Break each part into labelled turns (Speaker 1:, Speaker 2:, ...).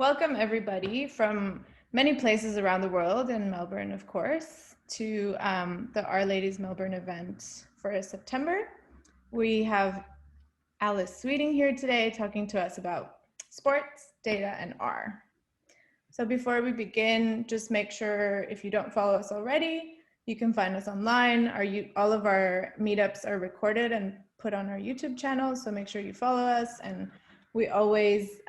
Speaker 1: Welcome everybody from many places around the world, and Melbourne, of course, to the Our Ladies Melbourne event for September. We have Alice Sweeting here today talking to us about sports, data, and R. So before we begin, just make sure if you don't follow us already, you can find us online. All of our meetups are recorded and put on our YouTube channel, so make sure you follow us. And we always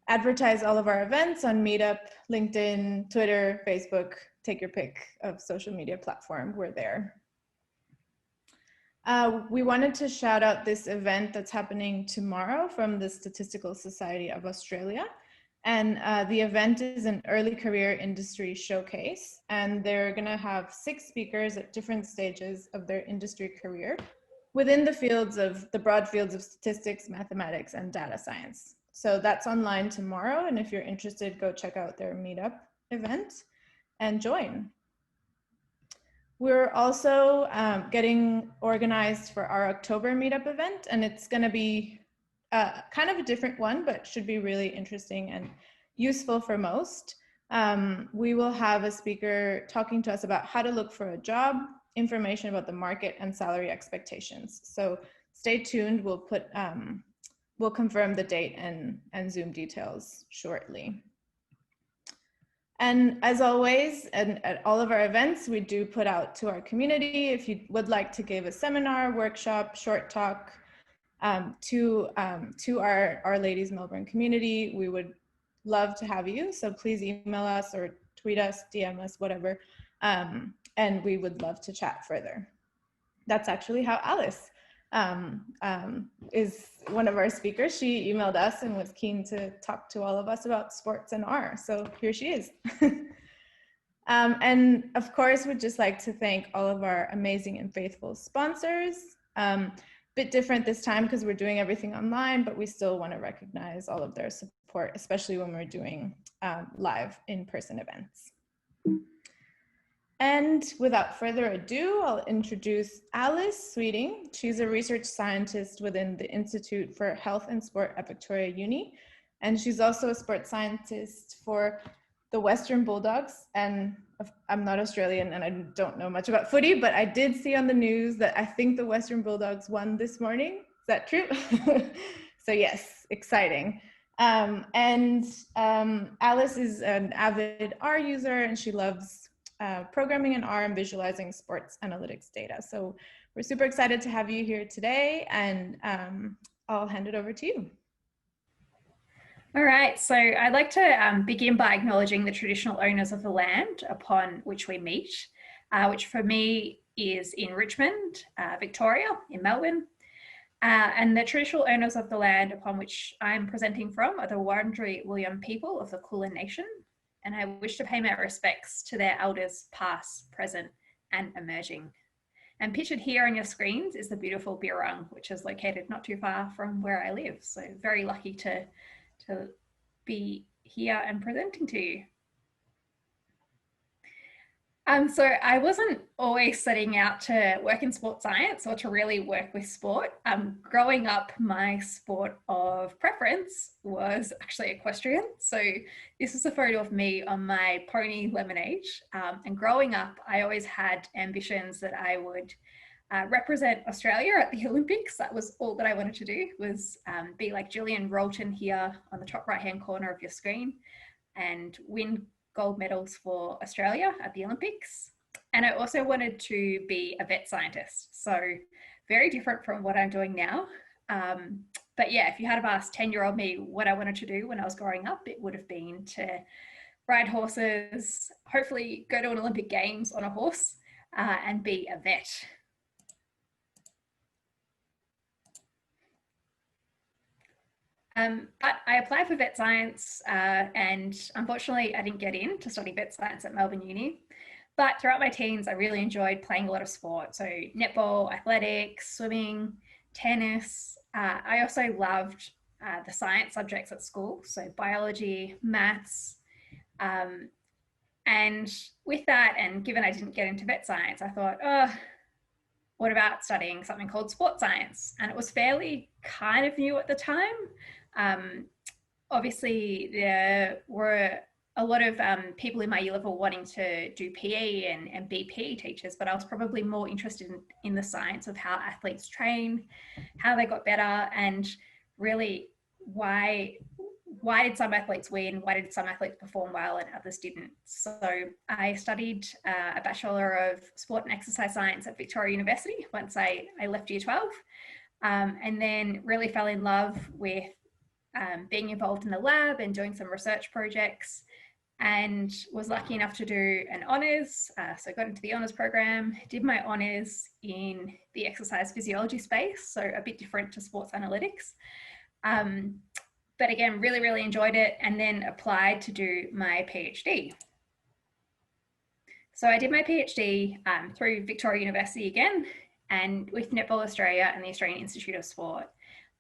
Speaker 1: advertise all of our events on Meetup, LinkedIn, Twitter, Facebook. Take your pick of social media platform. We're there. We wanted to shout out this event that's happening tomorrow from the Statistical Society of Australia. And the event is an early career industry showcase. And they're going to have 6 speakers at different stages of their industry career within the broad fields of statistics, mathematics, and data science. So that's online tomorrow. And if you're interested, go check out their Meetup event and join. We're also getting organized for our October Meetup event, and it's going to be kind of a different one, but should be really interesting and useful for most. We will have a speaker talking to us about how to look for a job, information about the market, and salary expectations. So stay tuned. We'll confirm the date and Zoom details shortly. And as always, at all of our events, we do put out to our community. If you would like to give a seminar, workshop, short talk to our Ladies Melbourne community, we would love to have you. So please email us or tweet us, DM us, whatever. And we would love to chat further. That's actually how Alice is one of our speakers. She emailed us and was keen to talk to all of us about sports and R. So here she is. And of course, we'd just like to thank all of our amazing and faithful sponsors. Bit different this time because we're doing everything online, but we still want to recognize all of their support, especially when we're doing live in-person events. And without further ado, I'll introduce Alice Sweeting. She's a research scientist within the Institute for Health and Sport at Victoria Uni. And she's also a sports scientist for the Western Bulldogs. And I'm not Australian and I don't know much about footy, but I did see on the news that I think the Western Bulldogs won this morning. Is that true? So yes, exciting. Alice is an avid R user and she loves programming in R and visualizing sports analytics data. So we're super excited to have you here today, and I'll hand it over to you.
Speaker 2: All right, so I'd like to begin by acknowledging the traditional owners of the land upon which we meet, which for me is in Richmond, Victoria, in Melbourne. And the traditional owners of the land upon which I'm presenting from are the Wurundjeri Wurrung people of the Kulin Nation. And I wish to pay my respects to their elders past, present, and emerging. And pictured here on your screens is the beautiful Birrung, which is located not too far from where I live. So very lucky to be here and presenting to you. So I wasn't always setting out to work in sports science or to really work with sport. Growing up, my sport of preference was actually equestrian. So this is a photo of me on my pony Lemonade. And growing up, I always had ambitions that I would represent Australia at the Olympics. That was all that I wanted to do, was be like Gillian Rolton here on the top right-hand corner of your screen and win gold medals for Australia at the Olympics. And I also wanted to be a vet scientist. So very different from what I'm doing now. But yeah, if you had have asked 10-year-old me what I wanted to do when I was growing up, it would have been to ride horses, hopefully go to an Olympic Games on a horse, and be a vet. But I applied for vet science and unfortunately I didn't get in to study vet science at Melbourne Uni. But throughout my teens, I really enjoyed playing a lot of sport. So netball, athletics, swimming, tennis. I also loved the science subjects at school. So biology, maths. And with that, and given I didn't get into vet science, I thought, oh, what about studying something called sports science? And it was fairly kind of new at the time. obviously there were a lot of people in my year level wanting to do PE and be PE teachers, but I was probably more interested in the science of how athletes train, how they got better, and really why did some athletes win? Why did some athletes perform well and others didn't? So I studied a Bachelor of Sport and Exercise Science at Victoria University once I left year 12, and then really fell in love with being involved in the lab and doing some research projects, and was lucky enough to do an honours. So I got into the honours program, did my honours in the exercise physiology space, so a bit different to sports analytics. But again, really, really enjoyed it, and then applied to do my PhD. So I did my PhD through Victoria University again, and with Netball Australia and the Australian Institute of Sport.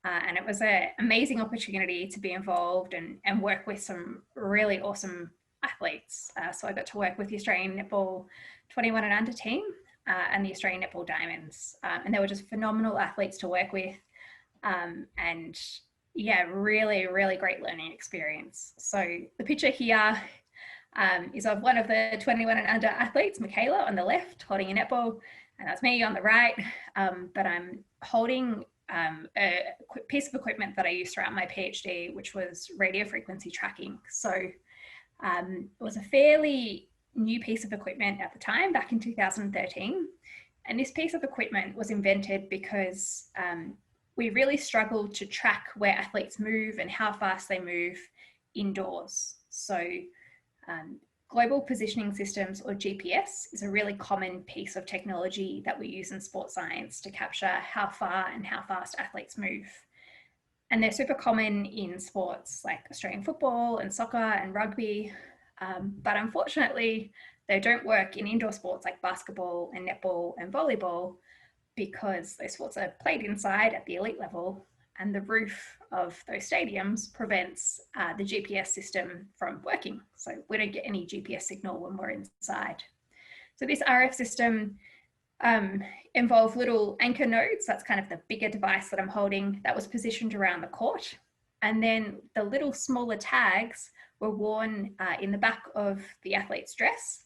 Speaker 2: And it was an amazing opportunity to be involved and work with some really awesome athletes. So I got to work with the Australian Netball 21 and under team and the Australian Netball Diamonds. And they were just phenomenal athletes to work with. And yeah, really, really great learning experience. So the picture here is of one of the 21 and under athletes, Michaela, on the left, holding a netball, and that's me on the right. But I'm holding a piece of equipment that I used throughout my PhD, which was radio frequency tracking. So it was a fairly new piece of equipment at the time, back in 2013. And this piece of equipment was invented because we really struggled to track where athletes move and how fast they move indoors. So global positioning systems, or GPS, is a really common piece of technology that we use in sports science to capture how far and how fast athletes move. And they're super common in sports like Australian football and soccer and rugby. But unfortunately, they don't work in indoor sports like basketball and netball and volleyball, because those sports are played inside at the elite level, and the roof of those stadiums prevents the GPS system from working. So we don't get any GPS signal when we're inside. So this RF system involved little anchor nodes. That's kind of the bigger device that I'm holding, that was positioned around the court. And then the little smaller tags were worn in the back of the athlete's dress.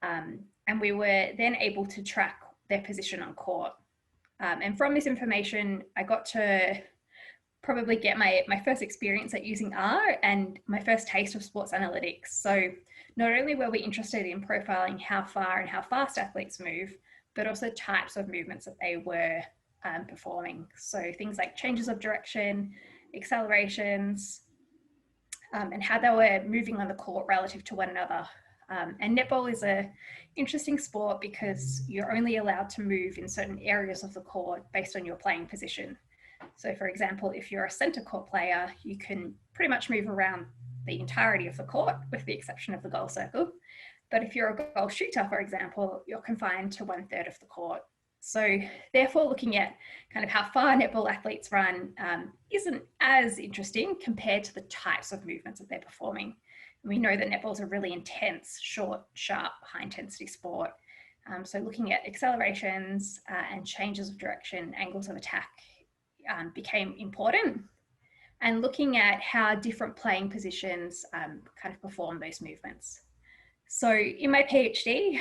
Speaker 2: And we were then able to track their position on court. And from this information, I got to probably get my first experience at using R and my first taste of sports analytics. So not only were we interested in profiling how far and how fast athletes move, but also types of movements that they were performing. So things like changes of direction, accelerations, and how they were moving on the court relative to one another. And netball is an interesting sport because you're only allowed to move in certain areas of the court based on your playing position. So for example, if you're a centre court player, you can pretty much move around the entirety of the court with the exception of the goal circle. But if you're a goal shooter, for example, you're confined to 1/3 of the court. So therefore, looking at kind of how far netball athletes run isn't as interesting compared to the types of movements that they're performing. And we know that netball is a really intense, short, sharp, high intensity sport. So looking at accelerations and changes of direction, angles of attack became important. And looking at how different playing positions kind of perform those movements. So in my PhD,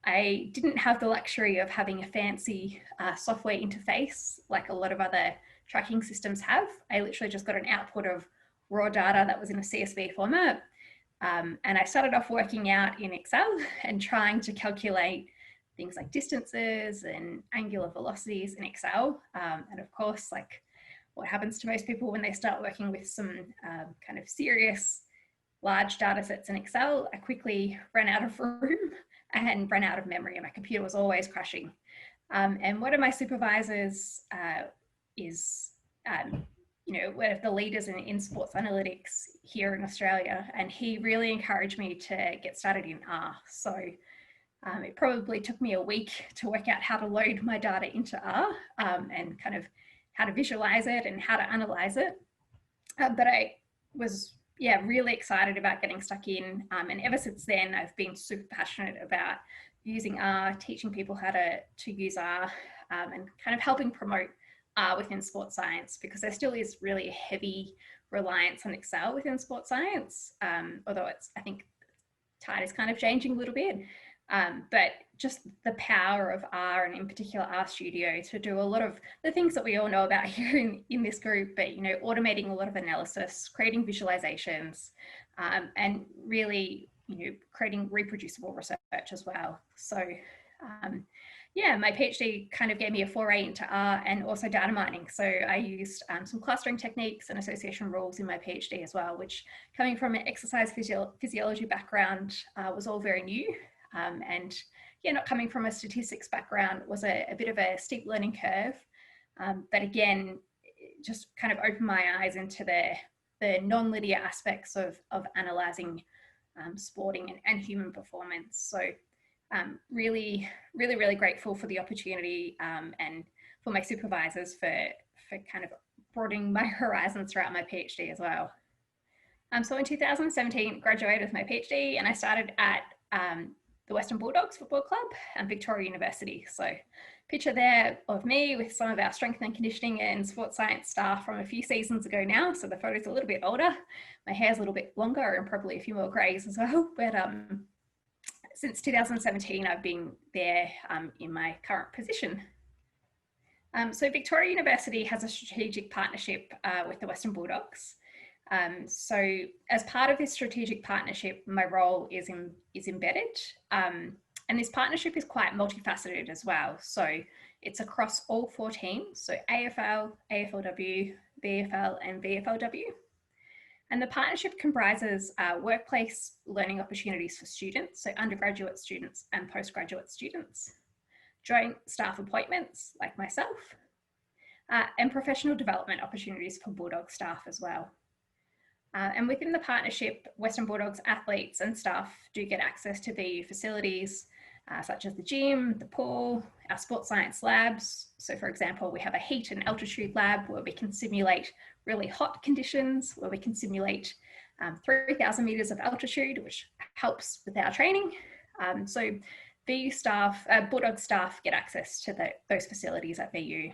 Speaker 2: I didn't have the luxury of having a fancy software interface like a lot of other tracking systems have. I literally just got an output of raw data that was in a CSV format. And I started off working out in Excel and trying to calculate things like distances and angular velocities in Excel. And of course, like what happens to most people when they start working with some kind of serious large data sets in Excel, I quickly ran out of room and ran out of memory, and my computer was always crashing. And one of my supervisors is, one of the leaders in sports analytics here in Australia, and he really encouraged me to get started in R. So it probably took me a week to work out how to load my data into R and kind of how to visualize it and how to analyze it. But I was really excited about getting stuck in. And ever since then, I've been super passionate about using R, teaching people how to use R, and kind of helping promote are within sports science, because there still is really a heavy reliance on Excel within sports science, although I think tide is kind of changing a little bit. But just the power of R, and in particular RStudio, to do a lot of the things that we all know about here in this group, but automating a lot of analysis, creating visualizations, and really creating reproducible research as well. So yeah, my PhD kind of gave me a foray into R and also data mining. So I used some clustering techniques and association rules in my PhD as well, which, coming from an exercise physiology background, was all very new. And yeah, not coming from a statistics background, was a bit of a steep learning curve. But again, just kind of opened my eyes into the non-linear aspects of analysing sporting and human performance. So really grateful for the opportunity, and for my supervisors for kind of broadening my horizons throughout my PhD as well. So in 2017, graduated with my PhD, and I started at the Western Bulldogs football club and Victoria University. So picture there of me with some of our strength and conditioning and sports science staff from a few seasons ago now. So the photo's a little bit older. My hair's a little bit longer and probably a few more greys as well. But since 2017, I've been there in my current position. So Victoria University has a strategic partnership with the Western Bulldogs. So as part of this strategic partnership, my role is embedded. And this partnership is quite multifaceted as well. So it's across all 4 teams, so AFL, AFLW, BFL and VFLW. And the partnership comprises workplace learning opportunities for students, so undergraduate students and postgraduate students, joint staff appointments like myself, and professional development opportunities for Bulldog staff as well. And within the partnership, Western Bulldogs athletes and staff do get access to VU facilities, such as the gym, the pool, our sports science labs. So for example, we have a heat and altitude lab where we can simulate really hot conditions, where we can simulate 3,000 meters of altitude, which helps with our training. So VU staff, Bulldog staff get access to those facilities at VU.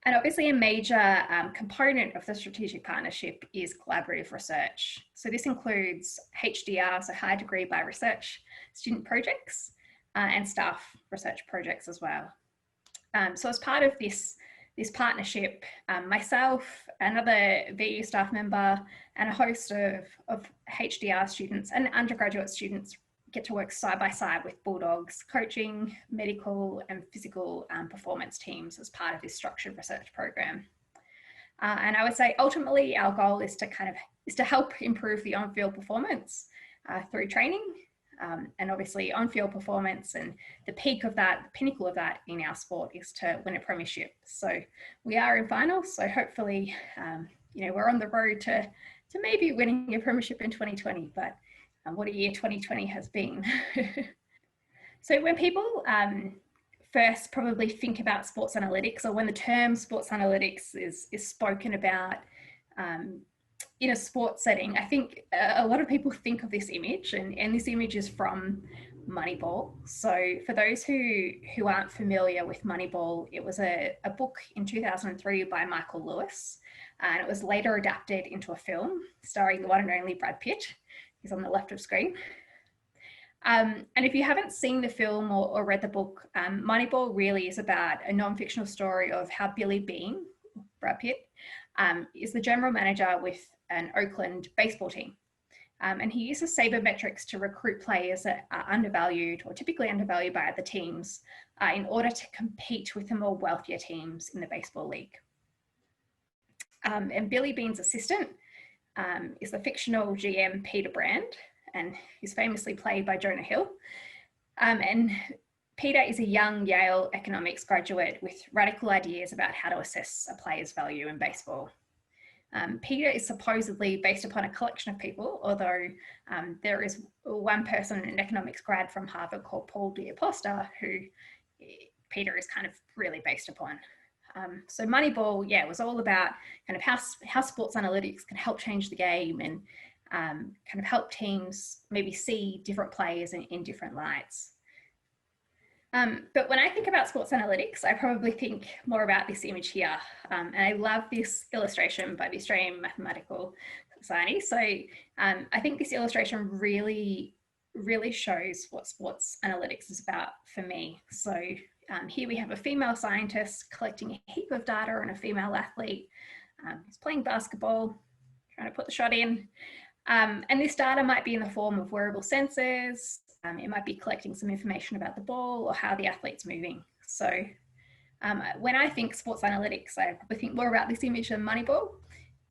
Speaker 2: And obviously a major component of the strategic partnership is collaborative research. So this includes HDR, so high degree by research, student projects, and staff research projects as well. So as part of this partnership, myself, another VU staff member, and a host of HDR students and undergraduate students get to work side by side with Bulldogs, coaching, medical and physical performance teams as part of this structured research program. And I would say ultimately our goal is to help improve the on-field performance through training, and obviously on-field performance, and the peak of that, the pinnacle of that in our sport is to win a premiership. So we are in finals, so hopefully we're on the road to maybe winning a premiership in 2020, but what a year 2020 has been. So when people first probably think about sports analytics, or when the term sports analytics is spoken about in a sports setting, I think a lot of people think of this image, and this image is from Moneyball. So for those who aren't familiar with Moneyball, it was a book in 2003 by Michael Lewis, and it was later adapted into a film starring the one and only Brad Pitt. He's on the left of screen. And if you haven't seen the film or read the book, Moneyball really is about a non-fictional story of how Billy Beane, Brad Pitt, is the general manager with an Oakland baseball team. And he uses sabermetrics to recruit players that are undervalued, or typically undervalued by other teams, in order to compete with the more wealthier teams in the baseball league. And Billy Beane's assistant is the fictional GM Peter Brand, and he's famously played by Jonah Hill. And Peter is a young Yale economics graduate with radical ideas about how to assess a player's value in baseball. Peter is supposedly based upon a collection of people, although there is one person, an economics grad from Harvard called Paul D'Aposta, who Peter is kind of really based upon. So Moneyball, yeah, was all about kind of how sports analytics can help change the game, and kind of help teams maybe see different players in different lights. But when I think about sports analytics, I probably think more about this image here. And I love this illustration by the Australian Mathematical Society. So I think this illustration really shows what sports analytics is about for me. So here we have a female scientist collecting a heap of data on a female athlete who's playing basketball, trying to put the shot in. And this data might be in the form of wearable sensors. It might be collecting some information about the ball or how the athlete's moving. So when I think sports analytics, I probably think more about this image than Moneyball.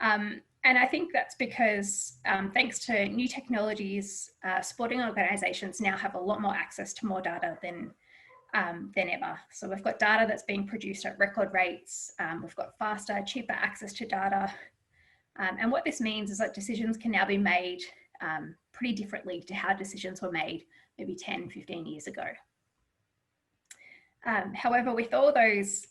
Speaker 2: And I think that's because thanks to new technologies, sporting organisations now have a lot more access to more data than ever. So we've got data that's being produced at record rates. We've got faster, cheaper access to data. And what this means is that decisions can now be made pretty differently to how decisions were made maybe 10, 15 years ago. However, with all those,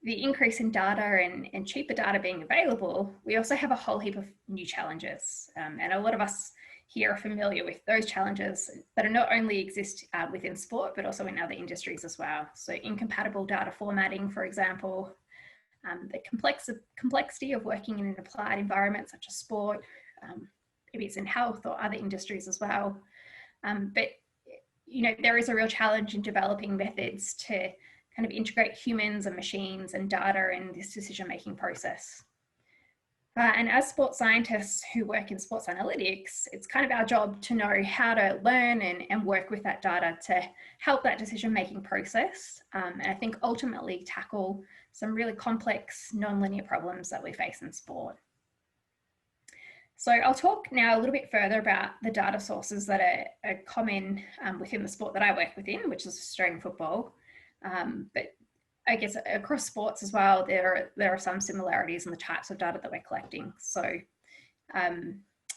Speaker 2: the increase in data and cheaper data being available, we also have a whole heap of new challenges. And a lot of us here are familiar with those challenges that are not only exist within sport, but also in other industries as well. So incompatible data formatting, for example, the complexity of working in an applied environment such as sport, maybe it's in health or other industries as well. But you know, there is a real challenge in developing methods to kind of integrate humans and machines and data in this decision-making process. And as sports scientists who work in sports analytics, it's kind of our job to know how to learn and work with that data to help that decision-making process. And I think ultimately tackle some really complex non-linear problems that we face in sport. So I'll talk now a little bit further about the data sources that are common within the sport that I work within, which is Australian football. But I guess across sports as well, there are some similarities in the types of data that we're collecting. So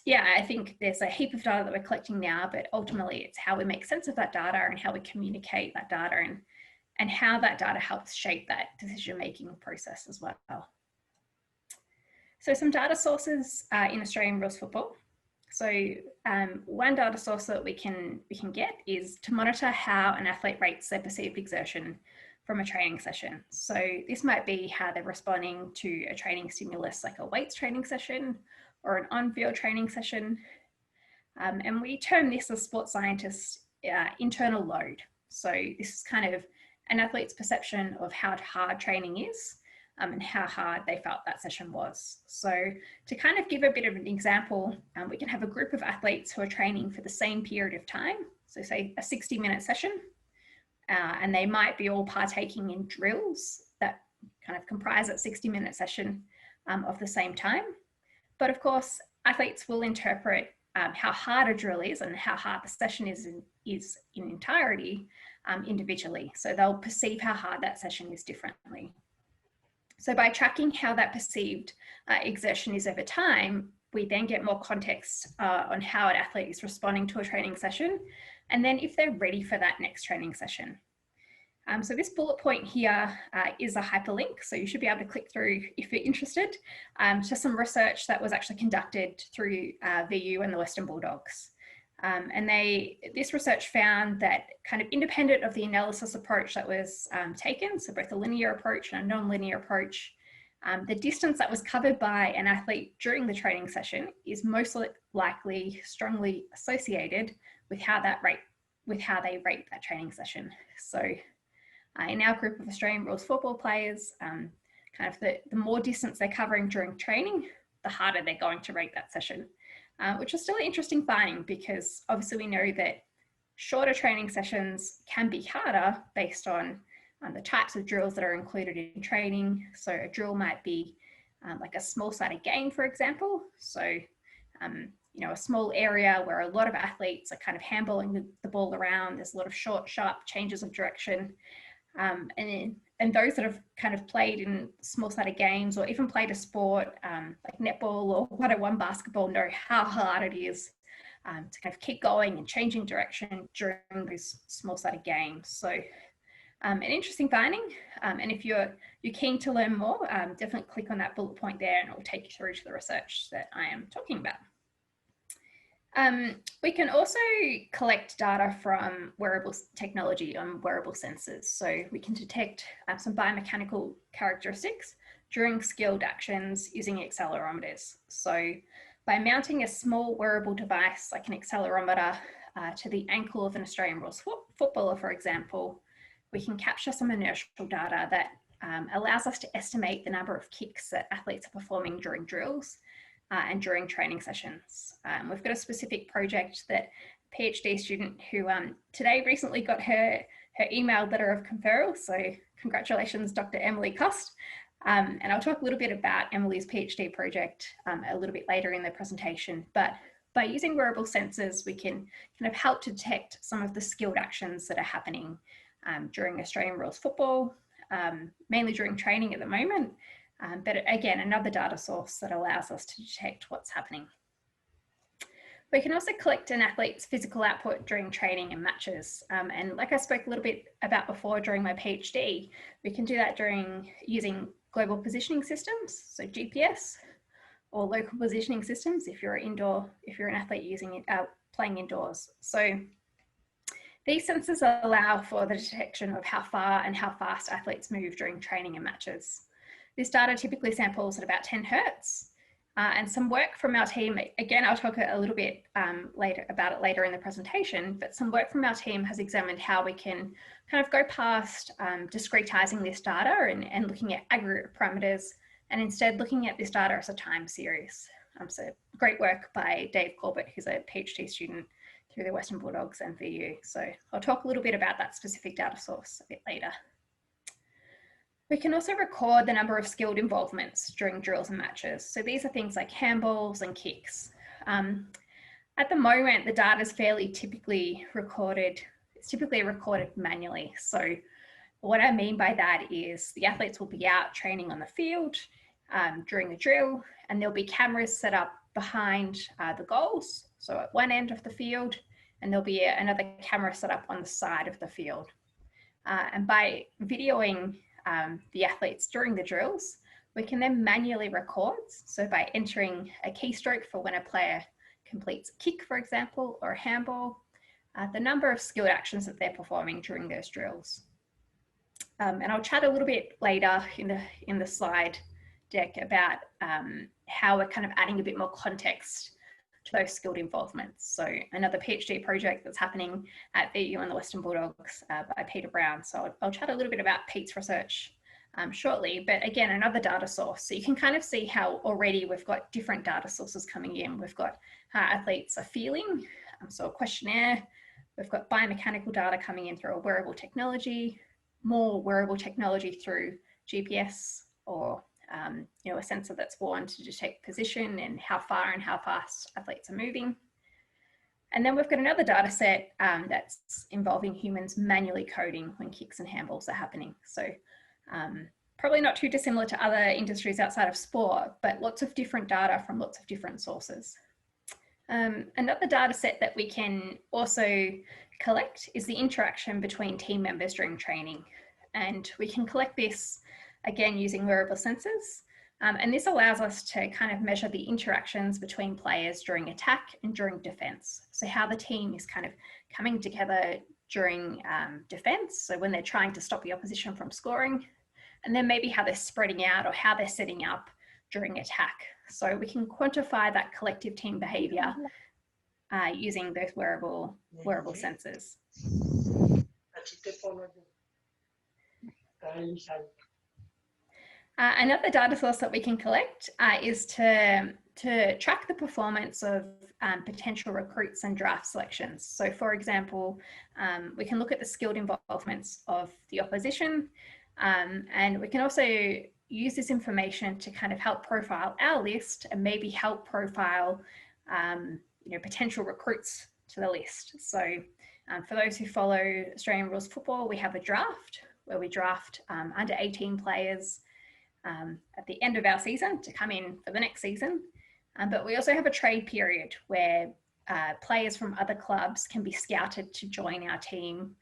Speaker 2: yeah, I think there's a heap of data that we're collecting now, but ultimately it's how we make sense of that data and how we communicate that data and how that data helps shape that decision-making process as well. So some data sources in Australian rules football. So one data source that we can get is to monitor how an athlete rates their perceived exertion from a training session. So this might be how they're responding to a training stimulus like a weights training session or an on-field training session. And we term this as sports scientists internal load. So this is kind of an athlete's perception of how hard training is. And how hard they felt that session was. So to kind of give a bit of an example, we can have a group of athletes who are training for the same period of time. So say a 60-minute session, and they might be all partaking in drills that kind of comprise that 60-minute session of the same time. But of course, athletes will interpret how hard a drill is and how hard the session is in entirety individually. So they'll perceive how hard that session is differently. So by tracking how that perceived exertion is over time, we then get more context on how an athlete is responding to a training session, and then if they're ready for that next training session. So this bullet point here is a hyperlink, so you should be able to click through if you're interested to some research that was actually conducted through VU and the Western Bulldogs. And this research found that kind of independent of the analysis approach that was taken, so both a linear approach and a non-linear approach, the distance that was covered by an athlete during the training session is most likely strongly associated with how they rate that training session. So in our group of Australian rules football players, kind of the more distance they're covering during training, the harder they're going to rate that session. Which is still an interesting finding because obviously we know that shorter training sessions can be harder based on the types of drills that are included in training. So a drill might be like a small-sided game, for example. So, you know, a small area where a lot of athletes are kind of handballing the ball around. There's a lot of short, sharp changes of direction. And those that have kind of played in small-sided games or even played a sport like netball or 101 basketball know how hard it is to kind of keep going and changing direction during these small-sided games. So an interesting finding. And if you're keen to learn more, definitely click on that bullet point there and it will take you through to the research that I am talking about. We can also collect data from wearable technology on wearable sensors. So we can detect some biomechanical characteristics during skilled actions using accelerometers. So by mounting a small wearable device like an accelerometer to the ankle of an Australian rules footballer, for example, we can capture some inertial data that allows us to estimate the number of kicks that athletes are performing during drills and during training sessions. We've got a specific project that a PhD student who today recently got her email letter of conferral. So congratulations, Dr. Emily Cost. And I'll talk a little bit about Emily's PhD project a little bit later in the presentation. But by using wearable sensors, we can kind of help to detect some of the skilled actions that are happening during Australian rules football, mainly during training at the moment. But again, another data source that allows us to detect what's happening. We can also collect an athlete's physical output during training and matches. And like I spoke a little bit about before during my PhD, we can do that during using global positioning systems, so GPS, or local positioning systems if you're an athlete using it, playing indoors. So these sensors allow for the detection of how far and how fast athletes move during training and matches. This data typically samples at about 10 hertz. And some work from our team, again, I'll talk a little bit about it later in the presentation, but some work from our team has examined how we can kind of go past discretizing this data and looking at aggregate parameters, and instead looking at this data as a time series. So great work by Dave Corbett, who's a PhD student through the Western Bulldogs and VU. So I'll talk a little bit about that specific data source a bit later. We can also record the number of skilled involvements during drills and matches. So these are things like handballs and kicks. At the moment, the data is typically recorded manually. So what I mean by that is the athletes will be out training on the field during the drill, and there'll be cameras set up behind the goals. So at one end of the field, and there'll be another camera set up on the side of the field. And by videoing the athletes during the drills, we can then manually record. So by entering a keystroke for when a player completes a kick, for example, or a handball, the number of skilled actions that they're performing during those drills. And I'll chat a little bit later in the slide deck about how we're kind of adding a bit more context to those skilled involvements. So another PhD project that's happening at VU and the Western Bulldogs by Peter Brown. So I'll chat a little bit about Pete's research shortly, but again, another data source. So you can kind of see how already we've got different data sources coming in. We've got how athletes are feeling, so a questionnaire. We've got biomechanical data coming in through a wearable technology, more wearable technology through GPS or a sensor that's worn to detect position and how far and how fast athletes are moving. And then we've got another data set that's involving humans manually coding when kicks and handballs are happening. So probably not too dissimilar to other industries outside of sport, but lots of different data from lots of different sources. Another data set that we can also collect is the interaction between team members during training. And we can collect this again using wearable sensors. And this allows us to kind of measure the interactions between players during attack and during defense. So how the team is kind of coming together during defense. So when they're trying to stop the opposition from scoring, and then maybe how they're spreading out or how they're setting up during attack. So we can quantify that collective team behavior using those wearable sensors. Another data source that we can collect is to track the performance of potential recruits and draft selections. So for example, we can look at the skilled involvements of the opposition, and we can also use this information to kind of help profile our list and maybe help profile potential recruits to the list. So for those who follow Australian rules football, we have a draft where we draft under 18 players at the end of our season to come in for the next season. But we also have a trade period where players from other clubs can be scouted to join our team.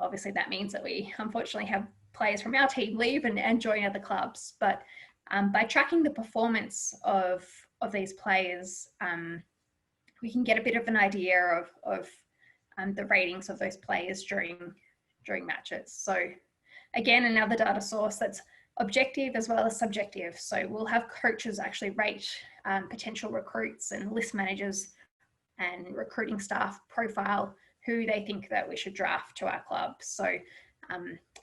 Speaker 2: Obviously that means that we unfortunately have players from our team leave and join other clubs. But by tracking the performance of these players we can get a bit of an idea of the ratings of those players during matches. So again, another data source that's objective as well as subjective. So we'll have coaches actually rate potential recruits and list managers and recruiting staff profile who they think that we should draft to our club. So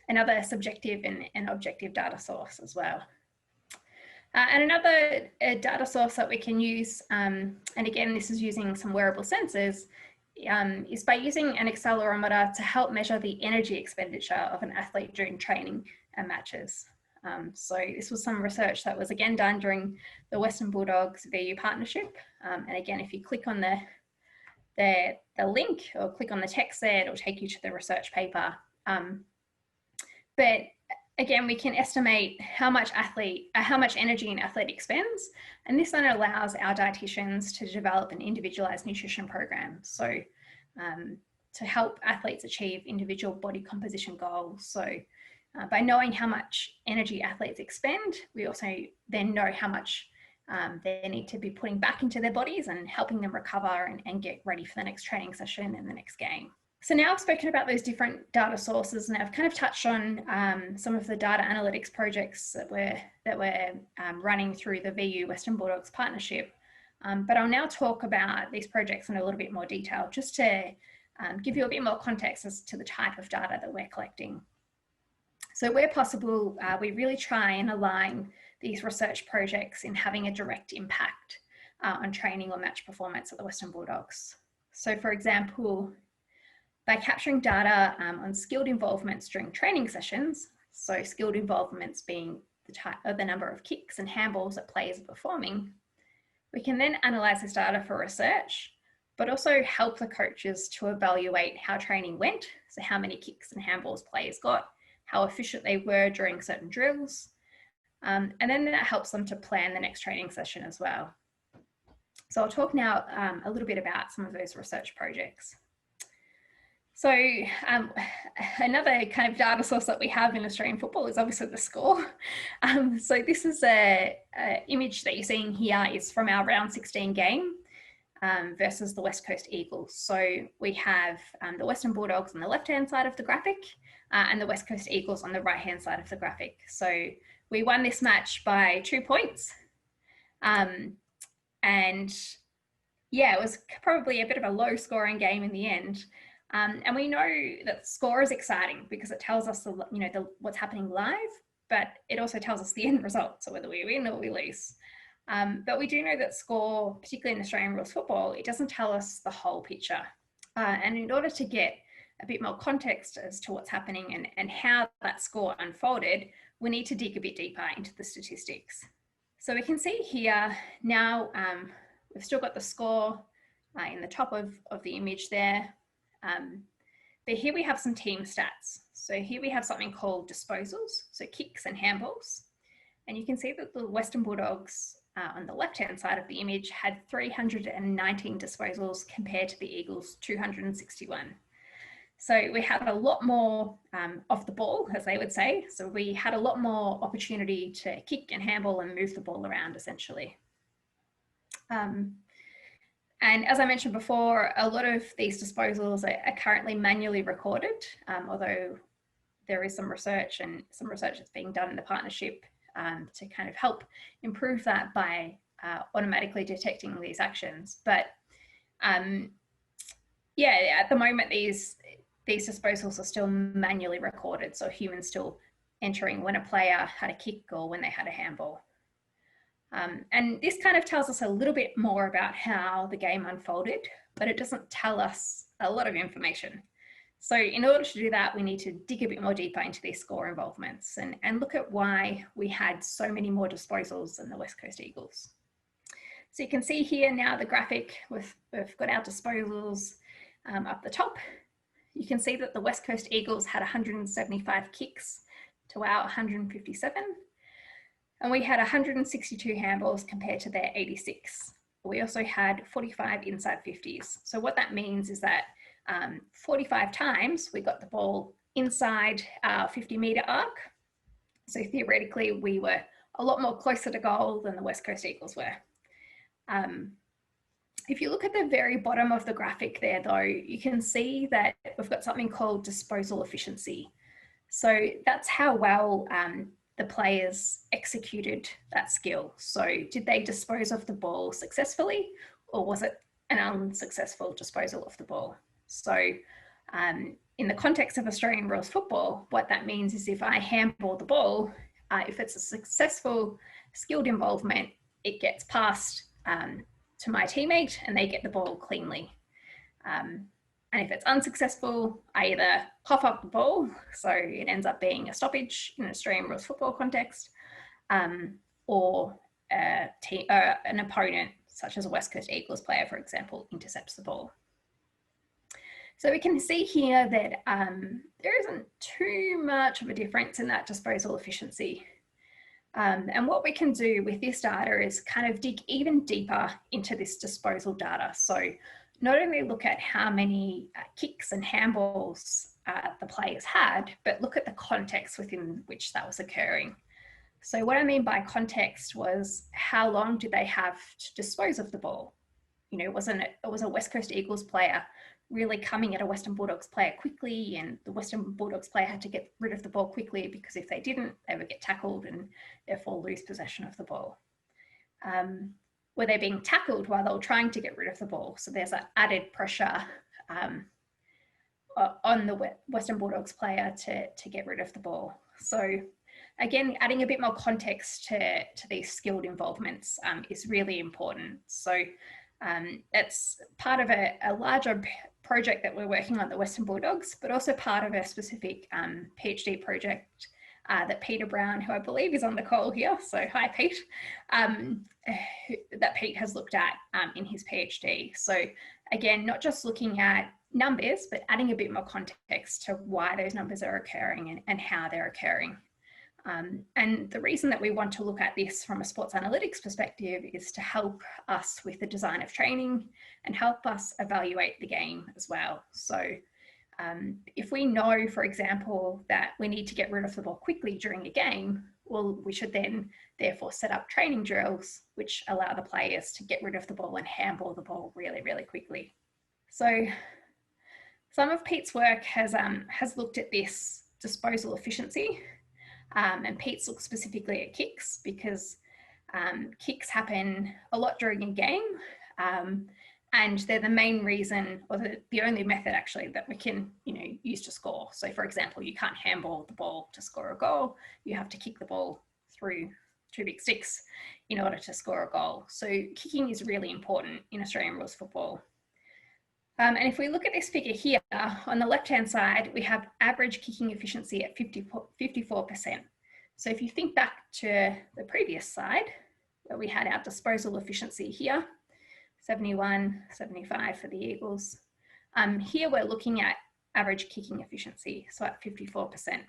Speaker 2: another subjective and objective data source as well. And another data source that we can use, and again, this is using some wearable sensors, is by using an accelerometer to help measure the energy expenditure of an athlete during training and matches. So this was some research that was again done during the Western Bulldogs VU partnership. And again, if you click on the link or click on the text there, it'll take you to the research paper. But again, we can estimate how much energy an athlete expends, and this then allows our dietitians to develop an individualized nutrition program. So to help athletes achieve individual body composition goals. So by knowing how much energy athletes expend, we also then know how much they need to be putting back into their bodies and helping them recover and get ready for the next training session and the next game. So now I've spoken about those different data sources, and I've kind of touched on some of the data analytics projects that we're running through the VU Western Bulldogs partnership. But I'll now talk about these projects in a little bit more detail, just to give you a bit more context as to the type of data that we're collecting. So where possible, we really try and align these research projects in having a direct impact on training or match performance at the Western Bulldogs. So for example, by capturing data on skilled involvements during training sessions, so skilled involvements being the number of kicks and handballs that players are performing, we can then analyse this data for research, but also help the coaches to evaluate how training went, so how many kicks and handballs players got, how efficient they were during certain drills, and then that helps them to plan the next training session as well. So I'll talk now a little bit about some of those research projects. So another kind of data source that we have in Australian football is obviously the score. So this is a image that you're seeing here is from our round 16 game versus the West Coast Eagles. So we have the Western Bulldogs on the left-hand side of the graphic and the West Coast Eagles on the right-hand side of the graphic. So we won this match by 2 points. And yeah, it was probably a bit of a low scoring game in the end. And we know that score is exciting because it tells us what's happening live, but it also tells us the end result, so whether we win or we lose. But we do know that score, particularly in Australian rules football, it doesn't tell us the whole picture. And in order to get a bit more context as to what's happening and how that score unfolded, we need to dig a bit deeper into the statistics. So we can see here now, we've still got the score in the top of the image there. But here we have some team stats. So here we have something called disposals, so kicks and handballs. And you can see that the Western Bulldogs on the left-hand side of the image had 319 disposals compared to the Eagles' 261. So we had a lot more off the ball, as they would say. So we had a lot more opportunity to kick and handball and move the ball around, essentially. And as I mentioned before, a lot of these disposals are currently manually recorded, although there is some research that's being done in the partnership to kind of help improve that by automatically detecting these actions. But yeah, at the moment, these disposals are still manually recorded, so humans still entering when a player had a kick or when they had a handball. And this kind of tells us a little bit more about how the game unfolded, but it doesn't tell us a lot of information. So in order to do that, we need to dig a bit more deeper into these score involvements and look at why we had so many more disposals than the West Coast Eagles. So you can see here now the graphic, we've got our disposals up the top. You can see that the West Coast Eagles had 175 kicks to our 157. And we had 162 handballs compared to their 86. We also had 45 inside 50s. So what that means is that 45 times we got the ball inside our 50-meter arc. So theoretically, we were a lot more closer to goal than the West Coast Eagles were. If you look at the very bottom of the graphic there, though, you can see that we've got something called disposal efficiency. So that's how well the players executed that skill. So did they dispose of the ball successfully, or was it an unsuccessful disposal of the ball? So in the context of Australian rules football, what that means is if I handball the ball, if it's a successful skilled involvement, it gets passed to my teammate and they get the ball cleanly. And if it's unsuccessful, I either cough up the ball, so it ends up being a stoppage in an Australian rules football context, or an opponent, such as a West Coast Eagles player, for example, intercepts the ball. So we can see here that there isn't too much of a difference in that disposal efficiency. And what we can do with this data is kind of dig even deeper into this disposal data. So not only look at how many kicks and handballs the players had, but look at the context within which that was occurring. So what I mean by context was how long did they have to dispose of the ball? You know, it was a West Coast Eagles player really coming at a Western Bulldogs player quickly, and the Western Bulldogs player had to get rid of the ball quickly because if they didn't, they would get tackled and therefore lose possession of the ball. Were they being tackled while they were trying to get rid of the ball? So there's that added pressure on the Western Bulldogs player to get rid of the ball. So again, adding a bit more context to these skilled involvements is really important. So that's part of a larger project that we're working on at the Western Bulldogs, but also part of a specific PhD project that Peter Brown, who I believe is on the call here, so hi Pete, that Pete has looked at in his PhD. So again, not just looking at numbers, but adding a bit more context to why those numbers are occurring and how they're occurring. And the reason that we want to look at this from a sports analytics perspective is to help us with the design of training and help us evaluate the game as well. So if we know, for example, that we need to get rid of the ball quickly during a game, well, we should then therefore set up training drills which allow the players to get rid of the ball and handball the ball really, really quickly. So some of Pete's work has looked at this disposal efficiency. And Pete's looked specifically at kicks because kicks happen a lot during a game, and they're the main reason, or the only method actually that we can use to score. So for example, you can't handball the ball to score a goal. You have to kick the ball through 2 big sticks in order to score a goal. So kicking is really important in Australian rules football. And if we look at this figure here, on the left-hand side, we have average kicking efficiency at 54%. So if you think back to the previous slide, where we had our disposal efficiency here, 71, 75 for the Eagles. Here we're looking at average kicking efficiency, so at 54%.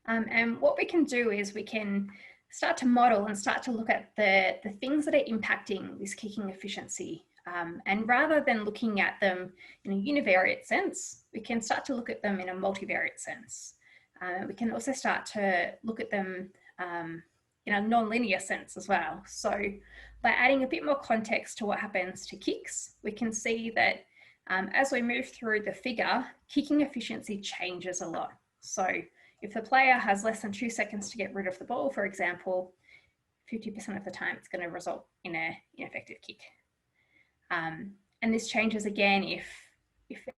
Speaker 2: And what we can do is we can start to model and start to look at the things that are impacting this kicking efficiency. And rather than looking at them in a univariate sense, we can start to look at them in a multivariate sense. We can also start to look at them in a non-linear sense as well. So by adding a bit more context to what happens to kicks, we can see that as we move through the figure, kicking efficiency changes a lot. So if the player has less than 2 seconds to get rid of the ball, for example, 50% of the time it's going to result in an ineffective kick. And this changes again if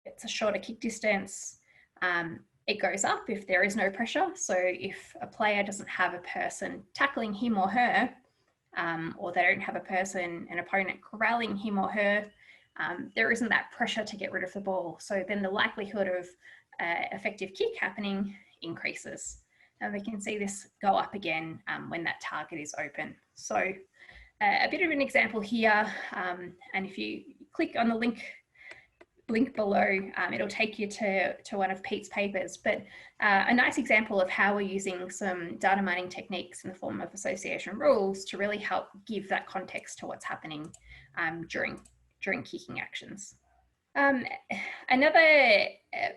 Speaker 2: it's a shorter kick distance. It goes up if there is no pressure. So if a player doesn't have a person tackling him or her, or they don't have an opponent corralling him or her, there isn't that pressure to get rid of the ball. So then the likelihood of effective kick happening increases. And we can see this go up again when that target is open. So a bit of an example here, and if you click on the link below, it'll take you to one of Pete's papers, but a nice example of how we're using some data mining techniques in the form of association rules to really help give that context to what's happening during kicking actions. Another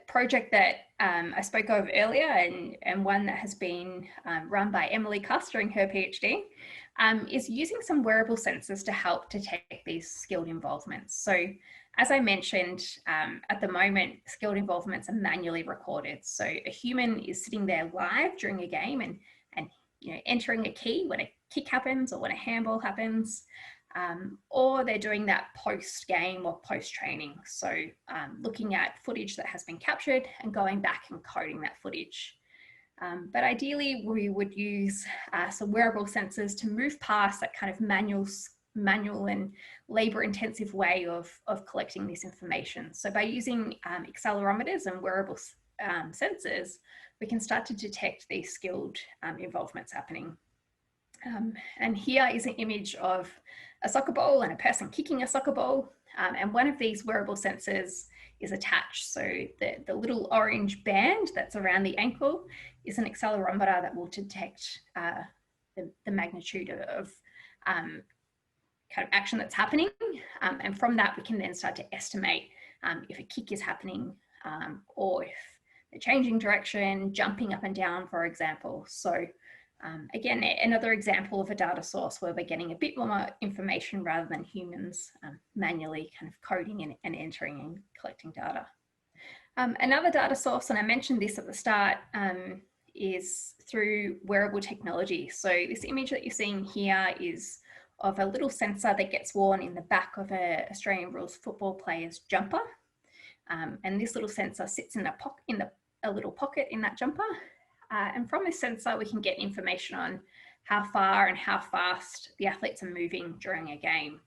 Speaker 2: project that I spoke of earlier, and one that has been run by Emily Cuss during her PhD, is using some wearable sensors to help detect these skilled involvements. So as I mentioned, at the moment, skilled involvements are manually recorded. So a human is sitting there live during a game and entering a key when a kick happens or when a handball happens, or they're doing that post-game or post-training. So looking at footage that has been captured and going back and coding that footage. But ideally, we would use some wearable sensors to move past that kind of manual and labor-intensive way of collecting this information. So by using accelerometers and wearable sensors, we can start to detect these skilled involvements happening. And here is an image of a soccer ball and a person kicking a soccer ball. And one of these wearable sensors is attached. So the little orange band that's around the ankle is an accelerometer that will detect the magnitude of kind of action that's happening. And from that, we can then start to estimate if a kick is happening or if they're changing direction, jumping up and down, for example. So again, another example of a data source where we're getting a bit more information rather than humans manually kind of coding and entering and collecting data. Another data source, and I mentioned this at the start, is through Wearable Technology. So this image that you're seeing here is of a little sensor that gets worn in the back of an Australian rules football player's jumper. And this little sensor sits in a little pocket in that jumper. And from this sensor, we can get information on how far and how fast the athletes are moving during a game.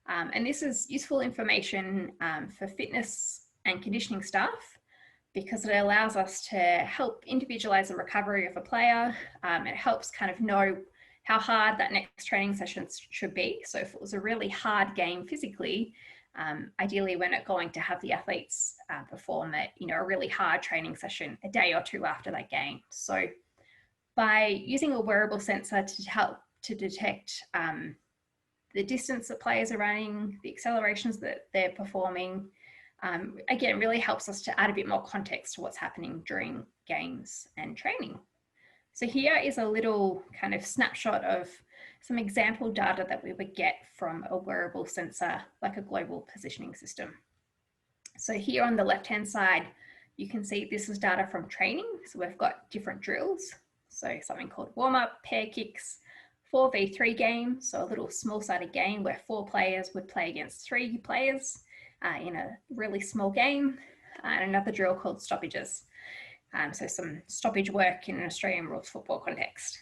Speaker 2: And this is useful information for fitness and conditioning staff because it allows us to help individualize the recovery of a player. It helps kind of know how hard that next training session should be. So if it was a really hard game physically, ideally we're not going to have the athletes perform a really hard training session a day or two after that game. So by using a wearable sensor to help to detect the distance that players are running, the accelerations that they're performing, again, really helps us to add a bit more context to what's happening during games and training. So here is a little kind of snapshot of some example data that we would get from a wearable sensor, like a global positioning system. So here on the left-hand side, you can see this is data from training. So we've got different drills. So something called warm-up, pair kicks, 4v3 game. So a little small-sided game where 4 players would play against 3 players in a really small game. And another drill called stoppages. So some stoppage work in an Australian rules football context.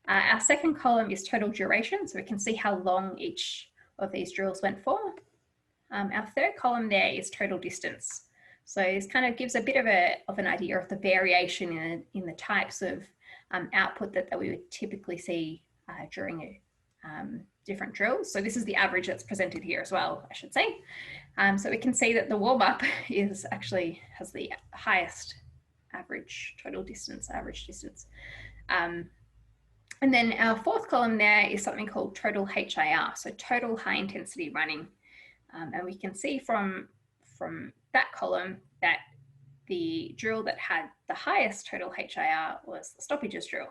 Speaker 2: Our second column is total duration, so we can see how long each of these drills went for. Our third column there is total distance. So this kind of gives a bit of an idea of the variation in the types of output that we would typically see during different drills. So this is the average that's presented here as well, I should say. So we can see that the warm-up has the highest average total distance, average distance. And then our fourth column there is something called total HIR, so total high intensity running. And we can see from that column that the drill that had the highest total HIR was the stoppages drill.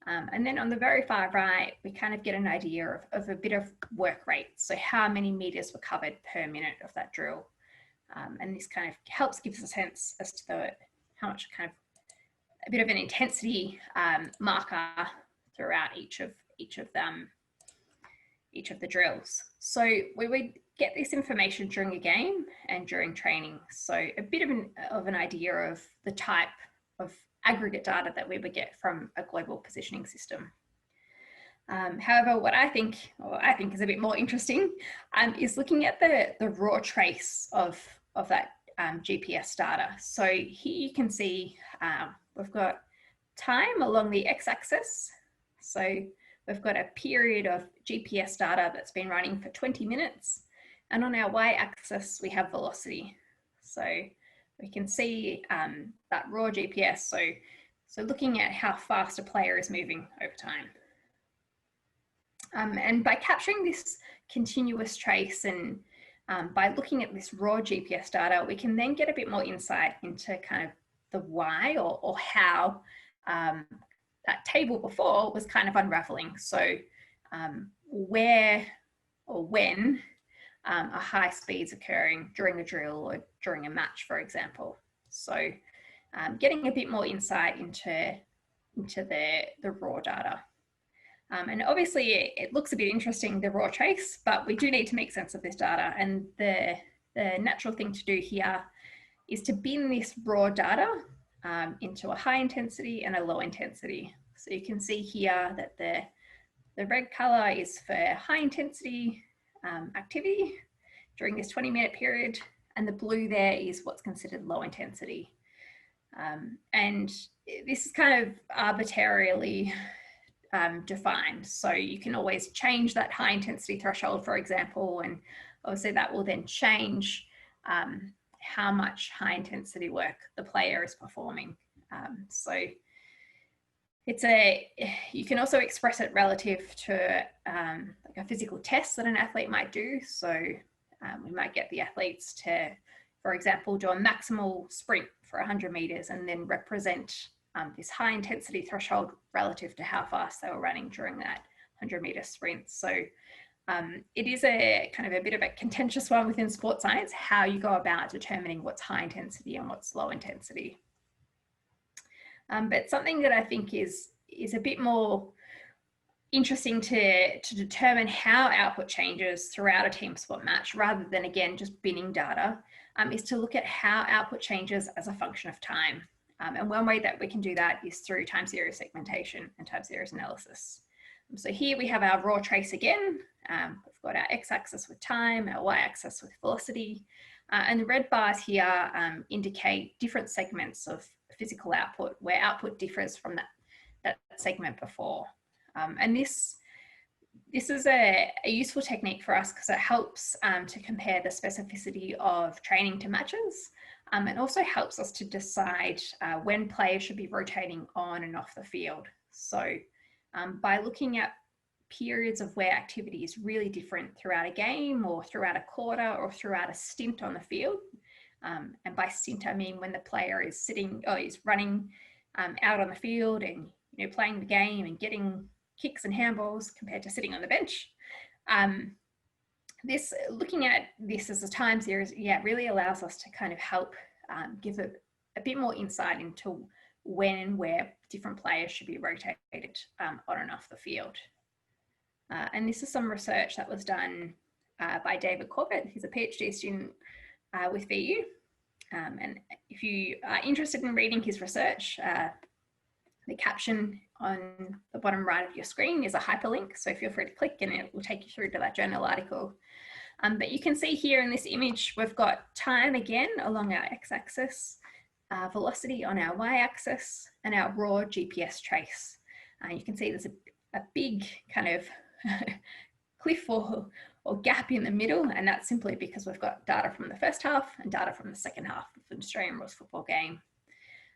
Speaker 2: And then on the very far right, we kind of get an idea of a bit of work rate. So how many meters were covered per minute of that drill. And this kind of helps give us a sense as to how much kind of a bit of an intensity marker throughout each of the drills. So we would get this information during a game and during training. So a bit of an idea of the type of aggregate data that we would get from a global positioning system. However, what I think is a bit more interesting is looking at the raw trace of that GPS data. So here you can see we've got time along the x-axis. So we've got a period of GPS data that's been running for 20 minutes. And on our y-axis, we have velocity. So we can see that raw GPS. So looking at how fast a player is moving over time. And by capturing this continuous trace and by looking at this raw GPS data, we can then get a bit more insight into kind of the why or how that table before was kind of unraveling. So where or when are high speeds occurring during a drill or during a match, for example. So getting a bit more insight into the raw data. And obviously it looks a bit interesting, the raw trace, but we do need to make sense of this data. And the natural thing to do here is to bin this raw data into a high intensity and a low intensity. So you can see here that the red color is for high intensity activity during this 20-minute period, and the blue there is what's considered low intensity. And this is kind of arbitrarily defined. So you can always change that high intensity threshold, for example, and obviously that will then change how much high intensity work the player is performing. So you can also express it relative to like a physical test that an athlete might do. So we might get the athletes to, for example, do a maximal sprint for 100 meters and then represent this high intensity threshold relative to how fast they were running during that 100-meter sprint. So it is a kind of a bit of a contentious one within sports science, how you go about determining what's high intensity and what's low intensity. But something that I think is a bit more interesting to determine how output changes throughout a team sport match, rather than, again, just binning data, is to look at how output changes as a function of time. And one way that we can do that is through time series segmentation and time series analysis. So here we have our raw trace again. We've got our x-axis with time, our y-axis with velocity, and the red bars here indicate different segments of physical output, where output differs from that segment before. And this is a useful technique for us because it helps to compare the specificity of training to matches. It also helps us to decide when players should be rotating on and off the field. So by looking at periods of where activity is really different throughout a game or throughout a quarter or throughout a stint on the field, and by stint I mean when the player is is running out on the field and playing the game and getting kicks and handballs compared to sitting on the bench. Looking at this as a time series, really allows us to kind of help give a bit more insight into when and where different players should be rotated on and off the field. And this is some research that was done by David Corbett. He's a PhD student with VU. And if you are interested in reading his research, the caption on the bottom right of your screen is a hyperlink, so feel free to click and it will take you through to that journal article. But you can see here in this image, we've got time again along our x-axis, velocity on our y-axis, and our raw GPS trace. You can see there's a big kind of cliff or gap in the middle, and that's simply because we've got data from the first half and data from the second half of an Australian rules football game.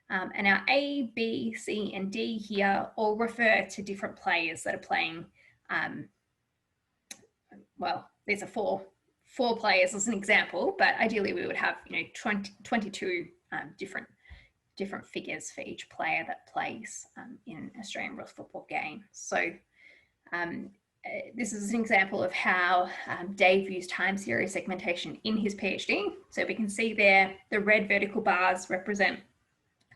Speaker 2: And our A, B, C, and D here all refer to different players that are playing. Well, these are four players as an example, but ideally we would have 22 different figures for each player that plays in an Australian rules football game. So this is an example of how Dave used time series segmentation in his PhD. So we can see there the red vertical bars represent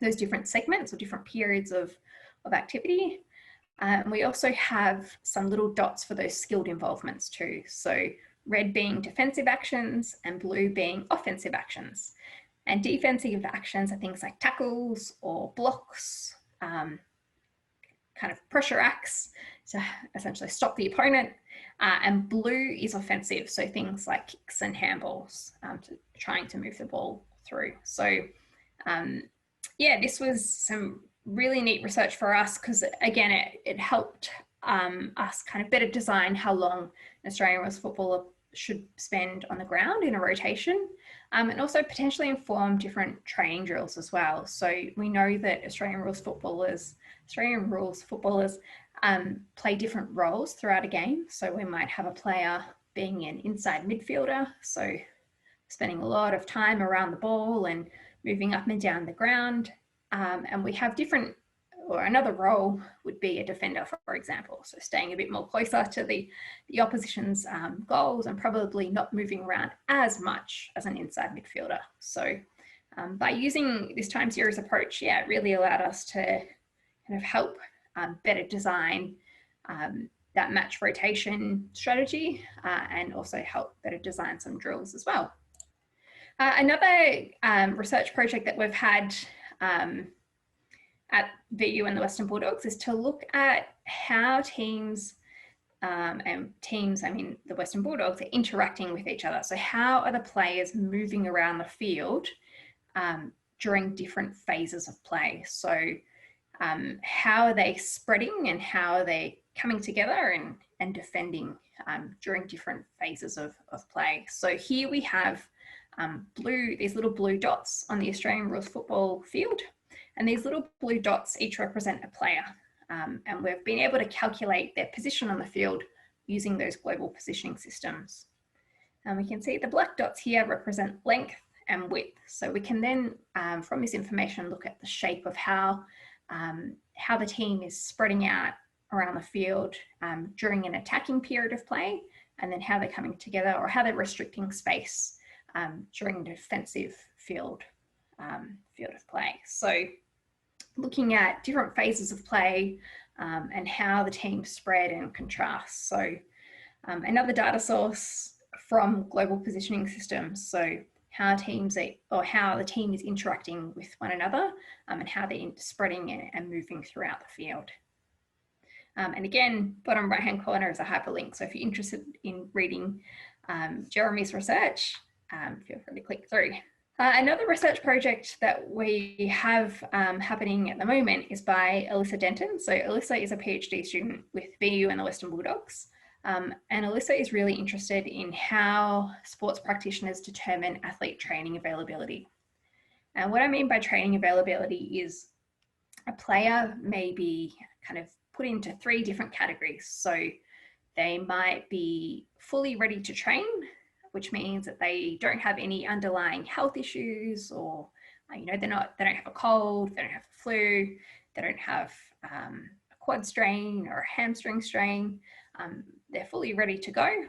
Speaker 2: those different segments or different periods of activity. We also have some little dots for those skilled involvements too. So red being defensive actions and blue being offensive actions. And defensive actions are things like tackles or blocks, kind of pressure acts to essentially stop the opponent. And blue is offensive, so things like kicks and handballs, trying to move the ball through. So this was some really neat research for us because, again, it helped us kind of better design how long an Australian rules footballer should spend on the ground in a rotation, and also potentially inform different training drills as well. So we know that Australian rules footballers play different roles throughout a game. So we might have a player being an inside midfielder, so spending a lot of time around the ball and moving up and down the ground. And we have different or another role would be a defender, for example. So staying a bit more closer to the opposition's goals and probably not moving around as much as an inside midfielder. So by using this time series approach, yeah, it really allowed us to kind of help better design that match rotation strategy and also help better design some drills as well. Another research project that we've had at VU and the Western Bulldogs is to look at how teams, and teams, I mean the Western Bulldogs, are interacting with each other. So how are the players moving around the field during different phases of play? So how are they spreading and how are they coming together and defending during different phases of play? So here we have these little blue dots on the Australian rules football field. And these little blue dots each represent a player. And we've been able to calculate their position on the field using those global positioning systems. And we can see the black dots here represent length and width. So we can then, from this information, look at the shape of how the team is spreading out around the field during an attacking period of play, and then how they're coming together or how they're restricting space during the defensive field of play. So looking at different phases of play and how the team spread and contrast. So another data source from global positioning systems. So how teams how the team is interacting with one another and how they're spreading and moving throughout the field. And again, bottom right-hand corner is a hyperlink. So if you're interested in reading Jeremy's research, feel free to click through. Another research project that we have happening at the moment is by Alyssa Denton. So Alyssa is a PhD student with VU and the Western Bulldogs. And Alyssa is really interested in how sports practitioners determine athlete training availability. And what I mean by training availability is a player may be kind of put into 3 different categories. So they might be fully ready to train, which means that they don't have any underlying health issues, or they don't have a cold, they don't have a flu, they don't have a quad strain or a hamstring strain. They're fully ready to go.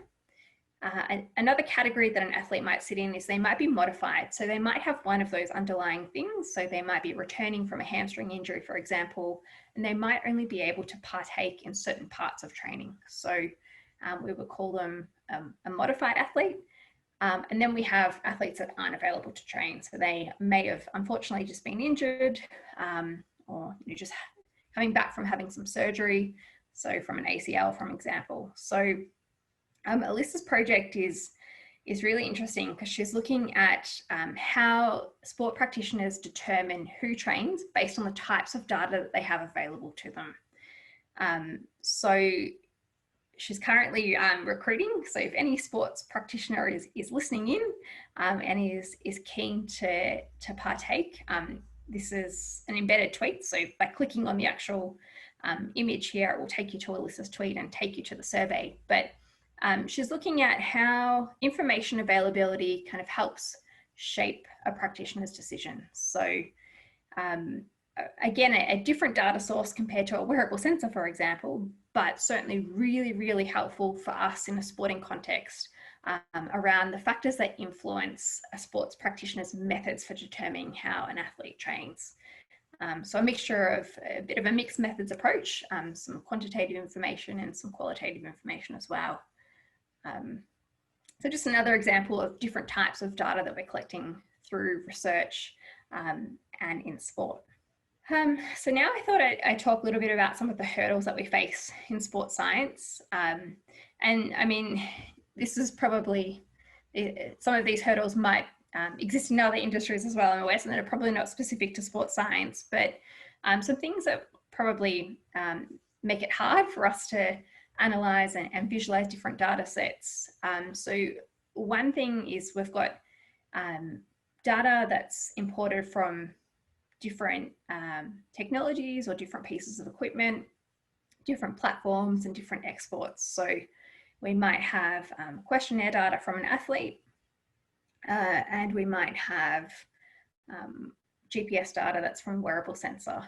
Speaker 2: Another category that an athlete might sit in is they might be modified. So they might have one of those underlying things. So they might be returning from a hamstring injury, for example, and they might only be able to partake in certain parts of training. So we would call them a modified athlete. And then we have athletes that aren't available to train. So they may have unfortunately just been injured or just coming back from having some surgery. So from an ACL, for example. So Alyssa's project is really interesting because she's looking at how sport practitioners determine who trains based on the types of data that they have available to them. So she's currently recruiting. So if any sports practitioner is listening in and is keen to partake, this is an embedded tweet. So by clicking on the actual image here, it will take you to Alyssa's tweet and take you to the survey. But she's looking at how information availability kind of helps shape a practitioner's decision. So again, a different data source compared to a wearable sensor, for example, but certainly really, really helpful for us in a sporting context around the factors that influence a sports practitioner's methods for determining how an athlete trains. So a mixture of a bit of a mixed methods approach, some quantitative information and some qualitative information as well. So just another example of different types of data that we're collecting through research and in sport. So now I thought I'd talk a little bit about some of the hurdles that we face in sports science. And I mean, this is probably, some of these hurdles might exist in other industries as well, I'm aware, so that are probably not specific to sports science, but some things that probably make it hard for us to analyze and visualize different data sets. So one thing is we've got data that's imported from different technologies or different pieces of equipment, different platforms and different exports. So we might have questionnaire data from an athlete and we might have GPS data that's from wearable sensor.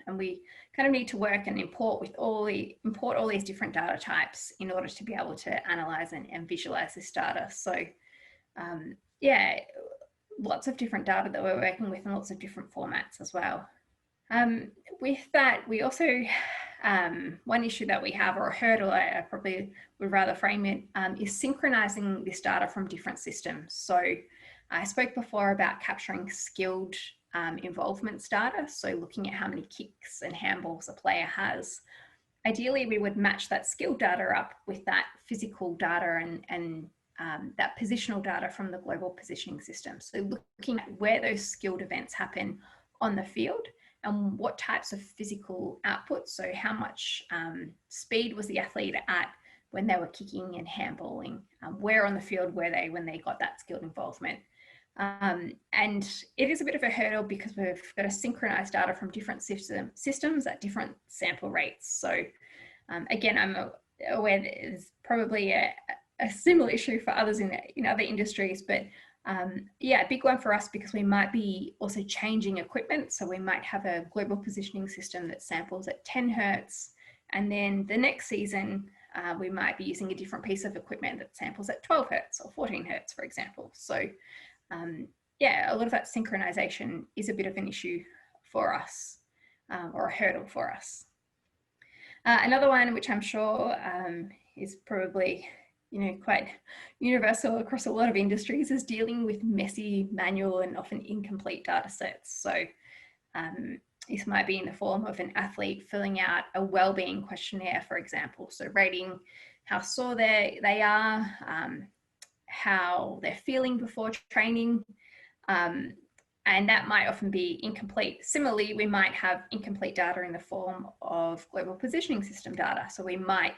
Speaker 2: And we kind of need to work and import all these different data types in order to be able to analyze and visualize this data. So yeah, lots of different data that we're working with and lots of different formats as well. With that, we also, one issue that we have, or a hurdle, I probably would rather frame it, is synchronizing this data from different systems. So I spoke before about capturing skilled involvements data. So looking at how many kicks and handballs a player has. Ideally, we would match that skilled data up with that physical data and that positional data from the global positioning system. So looking at where those skilled events happen on the field and what types of physical outputs. So how much speed was the athlete at when they were kicking and handballing? Where on the field were they when they got that skilled involvement? And it is a bit of a hurdle because we've got to synchronize data from different systems at different sample rates. So again, I'm aware that it's probably a similar issue for others in other industries, but yeah, a big one for us because we might be also changing equipment. So we might have a global positioning system that samples at 10 Hertz, and then the next season we might be using a different piece of equipment that samples at 12 Hertz or 14 Hertz, for example. So yeah, a lot of that synchronization is a bit of an issue for us, or a hurdle for us. Another one, which I'm sure is probably quite universal across a lot of industries, is dealing with messy, manual, and often incomplete data sets. So this might be in the form of an athlete filling out a well-being questionnaire, for example. So rating how sore they are, how they're feeling before training, and that might often be incomplete. Similarly, we might have incomplete data in the form of global positioning system data. So we might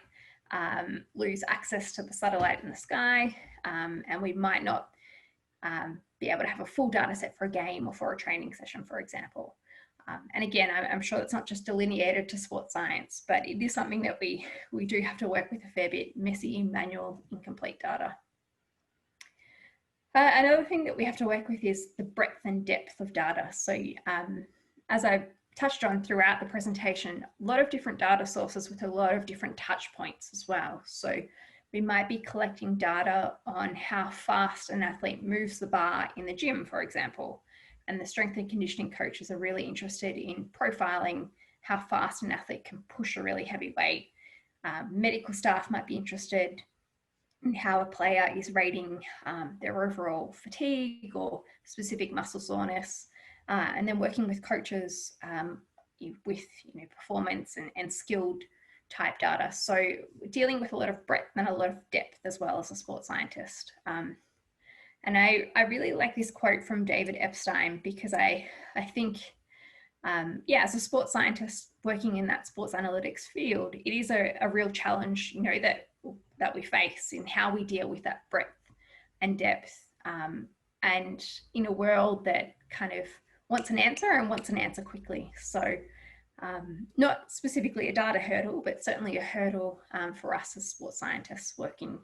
Speaker 2: lose access to the satellite in the sky, and we might not be able to have a full data set for a game or for a training session, for example. And again, I'm sure it's not just delineated to sports science, but it is something that we do have to work with a fair bit: messy, manual, incomplete data. Another thing that we have to work with is the breadth and depth of data. So as I touched on throughout the presentation, a lot of different data sources with a lot of different touch points as well. So we might be collecting data on how fast an athlete moves the bar in the gym, for example. And the strength and conditioning coaches are really interested in profiling how fast an athlete can push a really heavy weight. Medical staff might be interested in how a player is rating their overall fatigue or specific muscle soreness, and then working with coaches with performance and skilled type data. So dealing with a lot of breadth and a lot of depth as well as a sports scientist. And I really like this quote from David Epstein, because I think, yeah, as a sports scientist working in that sports analytics field, it is a real challenge, that we face in how we deal with that breadth and depth, and in a world that kind of wants an answer and wants an answer quickly. So not specifically a data hurdle, but certainly a hurdle for us as sports scientists working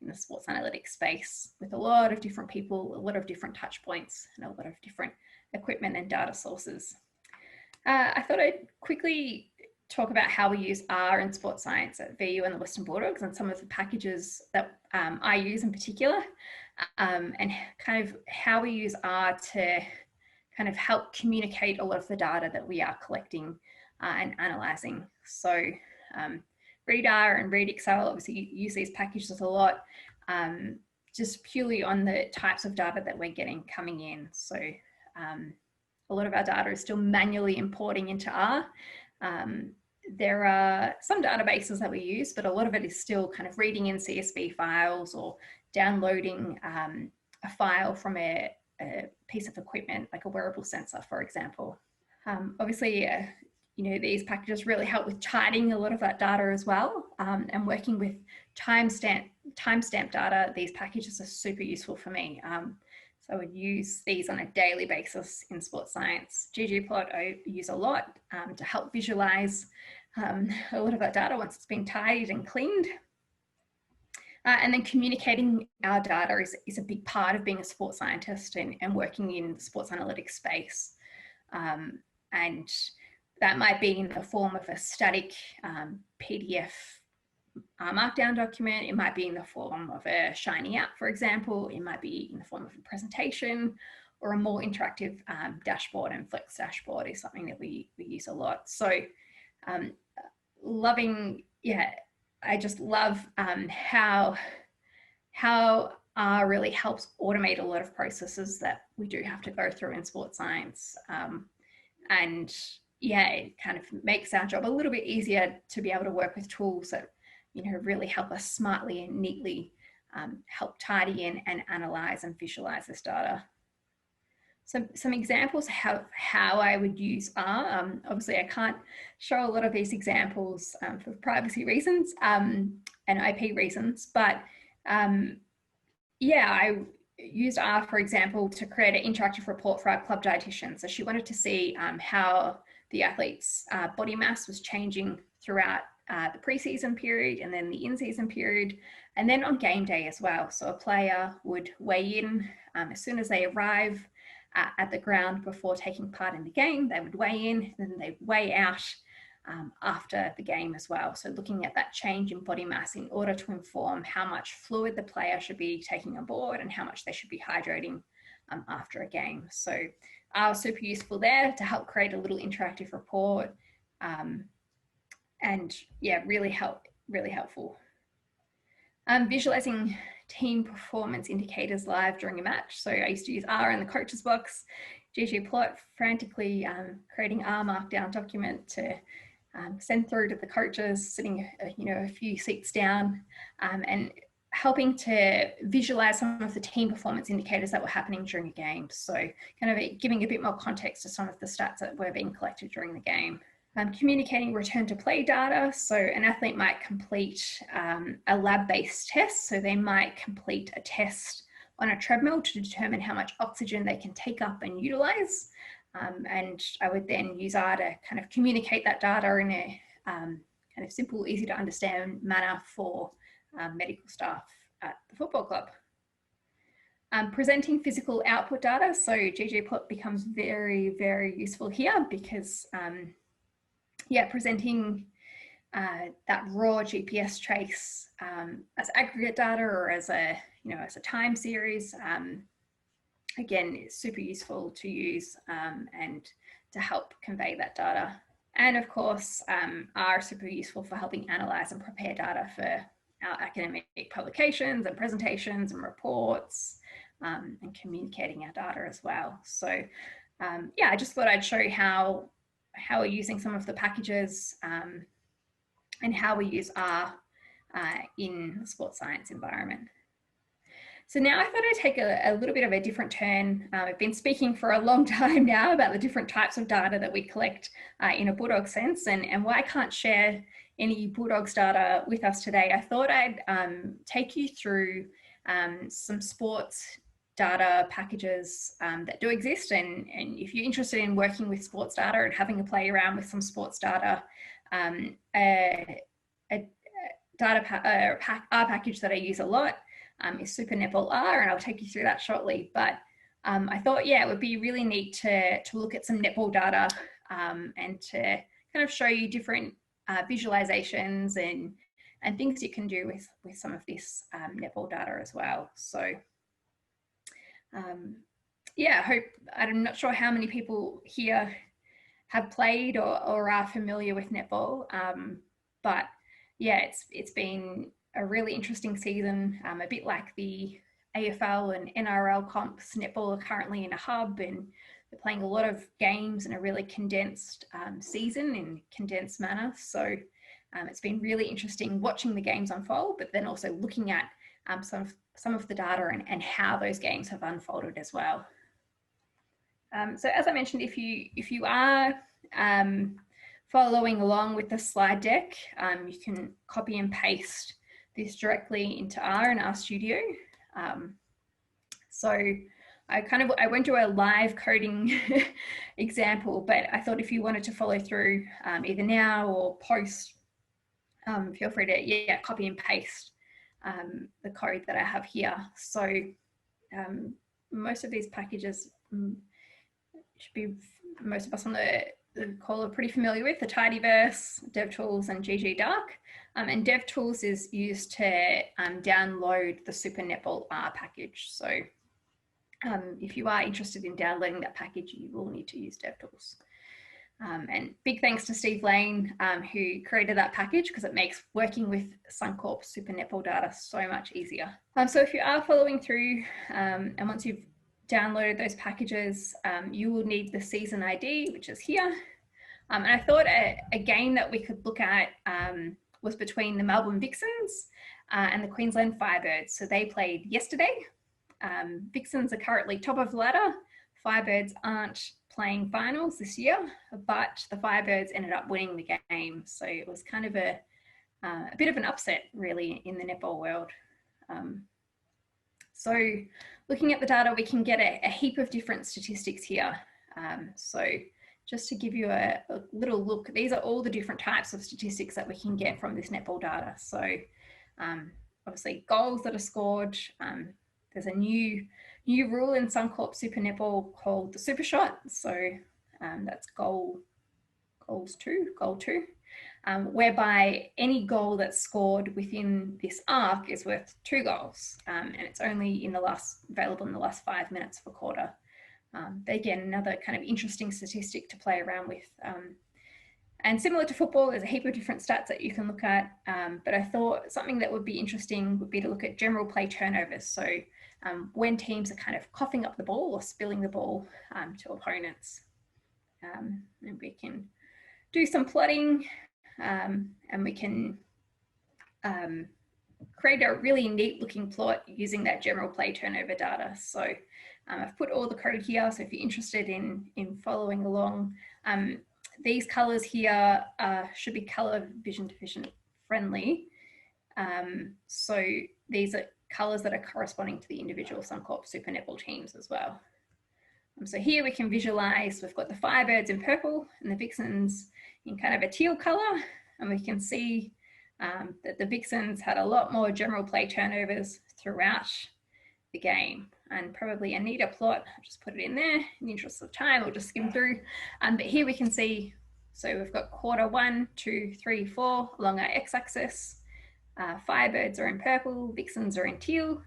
Speaker 2: in the sports analytics space with a lot of different people, a lot of different touch points, and a lot of different equipment and data sources. I thought I'd quickly talk about how we use R in sports science at VU and the Western Bulldogs, and some of the packages that I use in particular, and kind of how we use R to kind of help communicate a lot of the data that we are collecting and analysing. So Read R and Read Excel, obviously you use these packages a lot, just purely on the types of data that we're getting coming in. So a lot of our data is still manually importing into R. There are some databases that we use, but a lot of it is still kind of reading in CSV files or downloading a file from a piece of equipment, like a wearable sensor, for example. Obviously, these packages really help with tidying a lot of that data as well, and working with timestamp data. These packages are super useful for me. So I would use these on a daily basis in sports science. ggplot I use a lot to help visualize a lot of that data once it's been tidied and cleaned. And then communicating our data is a big part of being a sports scientist and working in the sports analytics space. And that might be in the form of a static PDF markdown document. It might be in the form of a Shiny app, for example. It might be in the form of a presentation, or a more interactive dashboard, and Flex dashboard is something that we use a lot. So I just love how R really helps automate a lot of processes that we do have to go through in sports science. And yeah, it kind of makes our job a little bit easier to be able to work with tools that, really help us smartly and neatly help tidy in and analyze and visualize this data. So some examples of how I would use R. Obviously, I can't show a lot of these examples for privacy reasons and IP reasons, but yeah, I used R, for example, to create an interactive report for our club dietitian. So she wanted to see how the athlete's body mass was changing throughout the preseason period and then the in-season period, and then on game day as well. So a player would weigh in as soon as they arrive at the ground before taking part in the game. They would weigh in, and then they weigh out after the game as well. So looking at that change in body mass in order to inform how much fluid the player should be taking on board and how much they should be hydrating after a game. So super useful there to help create a little interactive report. And yeah, really helpful. Visualizing team performance indicators live during a match. So I used to use R in the coach's box, ggplot, frantically creating R markdown document to send through to the coaches sitting, a few seats down, and helping to visualize some of the team performance indicators that were happening during a game. So kind of giving a bit more context to some of the stats that were being collected during the game. Communicating return to play data. So an athlete might complete a lab-based test. So they might complete a test on a treadmill to determine how much oxygen they can take up and utilize. And I would then use R to kind of communicate that data in a kind of simple, easy to understand manner for medical staff at the football club. Presenting physical output data. So ggplot becomes very, very useful here because presenting that raw GPS trace as aggregate data or as a time series, again, it's super useful to use and to help convey that data. And of course, are super useful for helping analyze and prepare data for our academic publications and presentations and reports, and communicating our data as well. So I just thought I'd show you how we're using some of the packages and how we use R in the sports science environment. So now I thought I'd take a little bit of a different turn. I've been speaking for a long time now about the different types of data that we collect in a Bulldog sense, and why I can't share any Bulldogs data with us today. I thought I'd take you through some sports data packages that do exist, and if you're interested in working with sports data and having a play around with some sports data, R package that I use a lot is Super Netball R, and I'll take you through that shortly. But I thought, it would be really neat to look at some netball data and to kind of show you different visualizations and things you can do with some of this netball data as well. So I'm not sure how many people here have played or are familiar with netball, but it's been a really interesting season, a bit like the AFL and NRL comps. Netball are currently in a hub and they're playing a lot of games in a really condensed season in condensed manner. So it's been really interesting watching the games unfold, but then also looking at some of the data and how those games have unfolded as well. So as I mentioned, if you are following along with the slide deck, you can copy and paste this directly into R and RStudio. So I won't do a live coding example, but I thought if you wanted to follow through either now or post, feel free to copy and paste the code that I have here. So most of these packages should be, most of us on the call are pretty familiar with, the tidyverse, DevTools and ggdark. And DevTools is used to download the Super Netball R package. So if you are interested in downloading that package, you will need to use DevTools. And big thanks to Steve Lane, who created that package, because it makes working with Suncorp Super Netball data so much easier. So if you are following through, and once you've downloaded those packages, you will need the season ID, which is here. And I thought a game that we could look at was between the Melbourne Vixens and the Queensland Firebirds. So they played yesterday. Vixens are currently top of the ladder. Firebirds aren't playing finals this year, but the Firebirds ended up winning the game. So it was kind of a bit of an upset, really, in the netball world. So looking at the data, we can get a heap of different statistics here. So just to give you a little look, these are all the different types of statistics that we can get from this netball data. So obviously goals that are scored. There's a new rule in Suncorp Super Netball called the Super Shot. So that's goal two, whereby any goal that's scored within this arc is worth 2 goals. And it's only available in the last 5 minutes of a quarter. But again, another kind of interesting statistic to play around with. And similar to football, there's a heap of different stats that you can look at. But I thought something that would be interesting would be to look at general play turnovers. So when teams are kind of coughing up the ball or spilling the ball to opponents. And we can do some plotting, and we can create a really neat looking plot using that general play turnover data. So I've put all the code here. So if you're interested in following along, these colors here should be color vision deficient friendly. So these are colors that are corresponding to the individual Suncorp Super Netball teams as well. So here we can visualize, we've got the Firebirds in purple and the Vixens in kind of a teal color. And we can see that the Vixens had a lot more general play turnovers throughout the game, and probably a neater plot. I'll just put it in there in the interest of time. We'll just skim through. But here we can see, so we've got quarter 1, 2, 3, 4 along our x-axis. Firebirds are in purple, Vixens are in teal.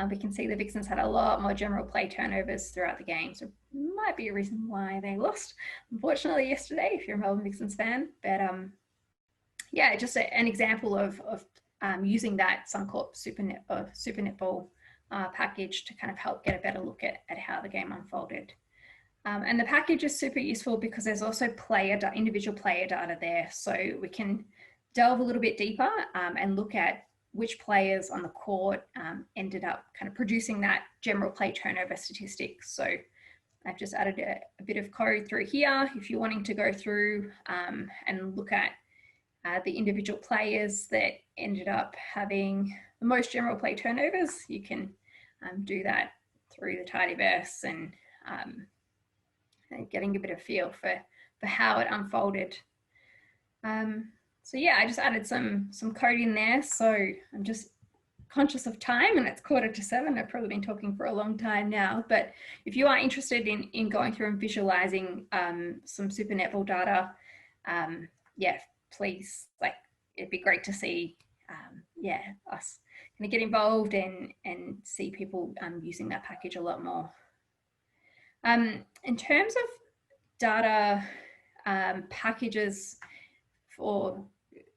Speaker 2: We can see the Vixens had a lot more general play turnovers throughout the game. So might be a reason why they lost, unfortunately, yesterday, if you're a Melbourne Vixens fan. But yeah, just an example of using that Suncorp Super Netball package to kind of help get a better look at how the game unfolded. And the package is super useful because there's also individual player data there. So we can delve a little bit deeper and look at which players on the court ended up kind of producing that general play turnover statistic. So I've just added a bit of code through here. If you're wanting to go through and look at the individual players that ended up having the most general play turnovers, you can do that through the tidyverse and getting a bit of feel for how it unfolded. So yeah, I just added some code in there. So I'm just conscious of time, and it's 7:15. I've probably been talking for a long time now, but if you are interested in going through and visualizing some Super Netball data, yeah, please, it'd be great to see, yeah, us kind of get involved and see people using that package a lot more. In terms of data packages for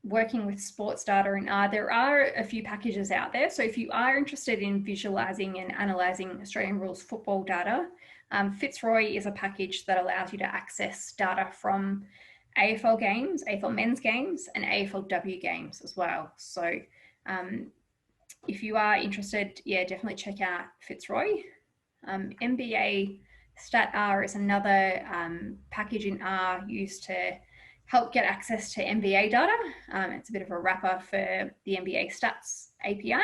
Speaker 2: working with sports data in R, there are a few packages out there. So if you are interested in visualizing and analysing Australian rules football data, Fitzroy is a package that allows you to access data from AFL games, AFL men's games, and AFLW games as well. So if you are interested, yeah, definitely check out Fitzroy. NBA StatR is another package in R used to help get access to NBA data. It's a bit of a wrapper for the NBA Stats API.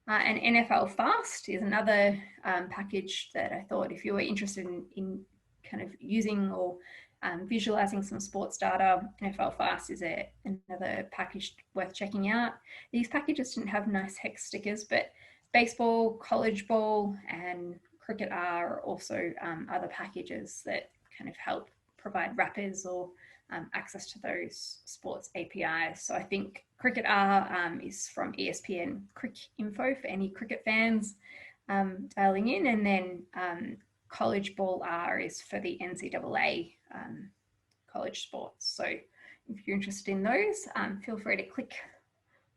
Speaker 2: And NFL Fast is another package that I thought if you were interested in kind of using or visualizing some sports data, NFL Fast is another package worth checking out. These packages didn't have nice hex stickers, but baseball, college ball, and cricket are also other packages that kind of help provide wrappers or access to those sports APIs. So I think Cricket R is from ESPN Crick Info for any cricket fans dialing in, and then College Ball R is for the NCAA college sports. So if you're interested in those, feel free to click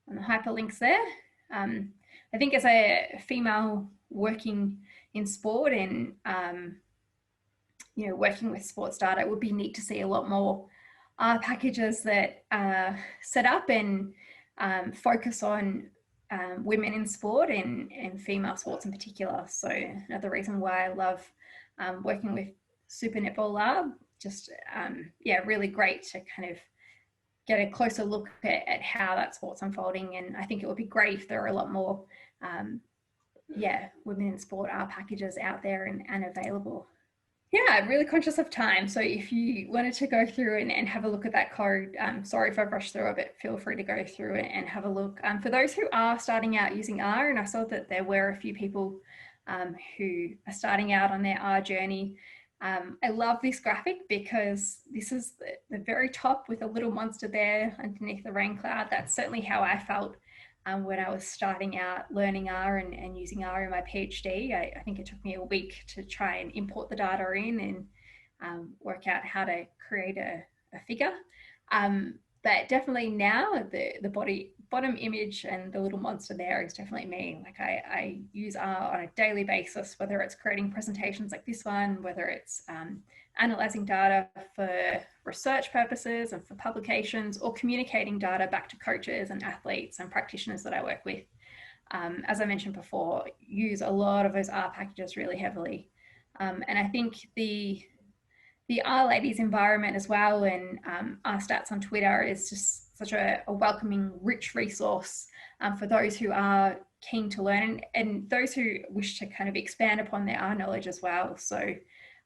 Speaker 2: on the hyperlinks there. I think as a female working in sport and working with sports data, it would be neat to see a lot more packages that set up and focus on women in sport and female sports in particular. So another reason why I love working with Super Netball Lab, just really great to kind of get a closer look at how that sport's unfolding. And I think it would be great if there are a lot more women in sport packages out there and available. Yeah, really conscious of time. So if you wanted to go through and have a look at that code, sorry if I rushed through it, but feel free to go through it and have a look. For those who are starting out using R, and I saw that there were a few people who are starting out on their R journey, I love this graphic because this is the very top with a little monster there underneath the rain cloud. That's certainly how I felt when I was starting out learning R and using R in my PhD. I think it took me a week to try and import the data in and work out how to create a figure. But definitely now the bottom image and the little monster there is definitely me. Like I use R on a daily basis, whether it's creating presentations like this one, whether it's analyzing data for research purposes and for publications, or communicating data back to coaches and athletes and practitioners that I work with. As I mentioned before, use a lot of those R packages really heavily. And I think the R Ladies environment as well, and R Stats on Twitter is just such a welcoming, rich resource for those who are keen to learn and those who wish to kind of expand upon their R knowledge as well. So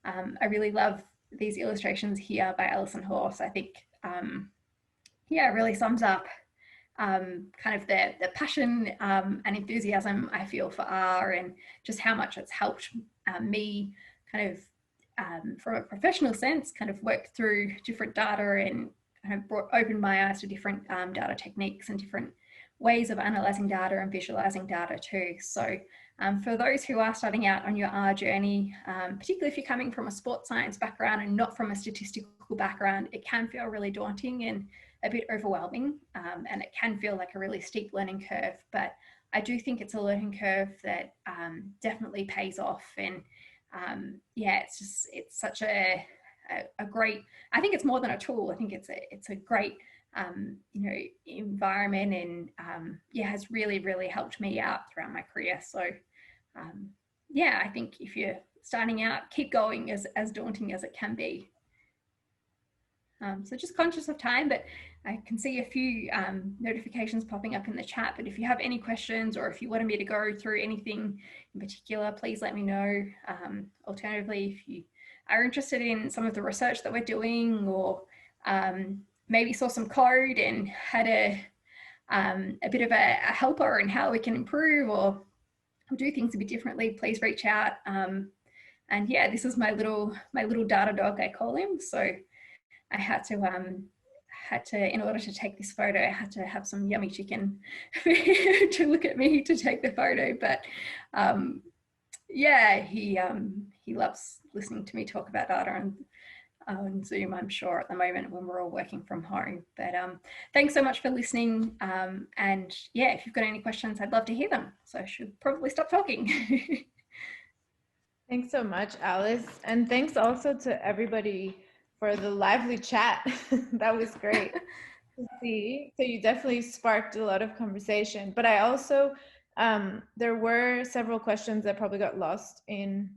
Speaker 2: I really love these illustrations here by Alison Horse. I think, it really sums up kind of the passion and enthusiasm I feel for R, and just how much it's helped me kind of from a professional sense kind of work through different data and kind of opened my eyes to different data techniques and different ways of analysing data and visualising data too. So for those who are starting out on your R journey, particularly if you're coming from a sports science background and not from a statistical background, it can feel really daunting and a bit overwhelming, and it can feel like a really steep learning curve. But I do think it's a learning curve that definitely pays off. And it's such a great, I think it's more than a tool. I think it's a great environment, and has really, really helped me out throughout my career. So I think if you're starting out, keep going, as daunting as it can be. So just conscious of time, but I can see a few notifications popping up in the chat. But if you have any questions, or if you wanted me to go through anything in particular, please let me know. Alternatively, if you are interested in some of the research that we're doing, or maybe saw some code and had a bit of a helper in how we can improve or do things a bit differently, please reach out. And this is my little data dog, I call him. So I had to, in order to take this photo, I had to have some yummy chicken to look at me to take the photo. But he loves listening to me talk about data on Zoom, I'm sure, at the moment when we're all working from home. But thanks so much for listening. And if you've got any questions, I'd love to hear them. So I should probably stop talking.
Speaker 1: Thanks so much, Alice. And thanks also to everybody for the lively chat. That was great to see. So you definitely sparked a lot of conversation. But I also, there were several questions that probably got lost in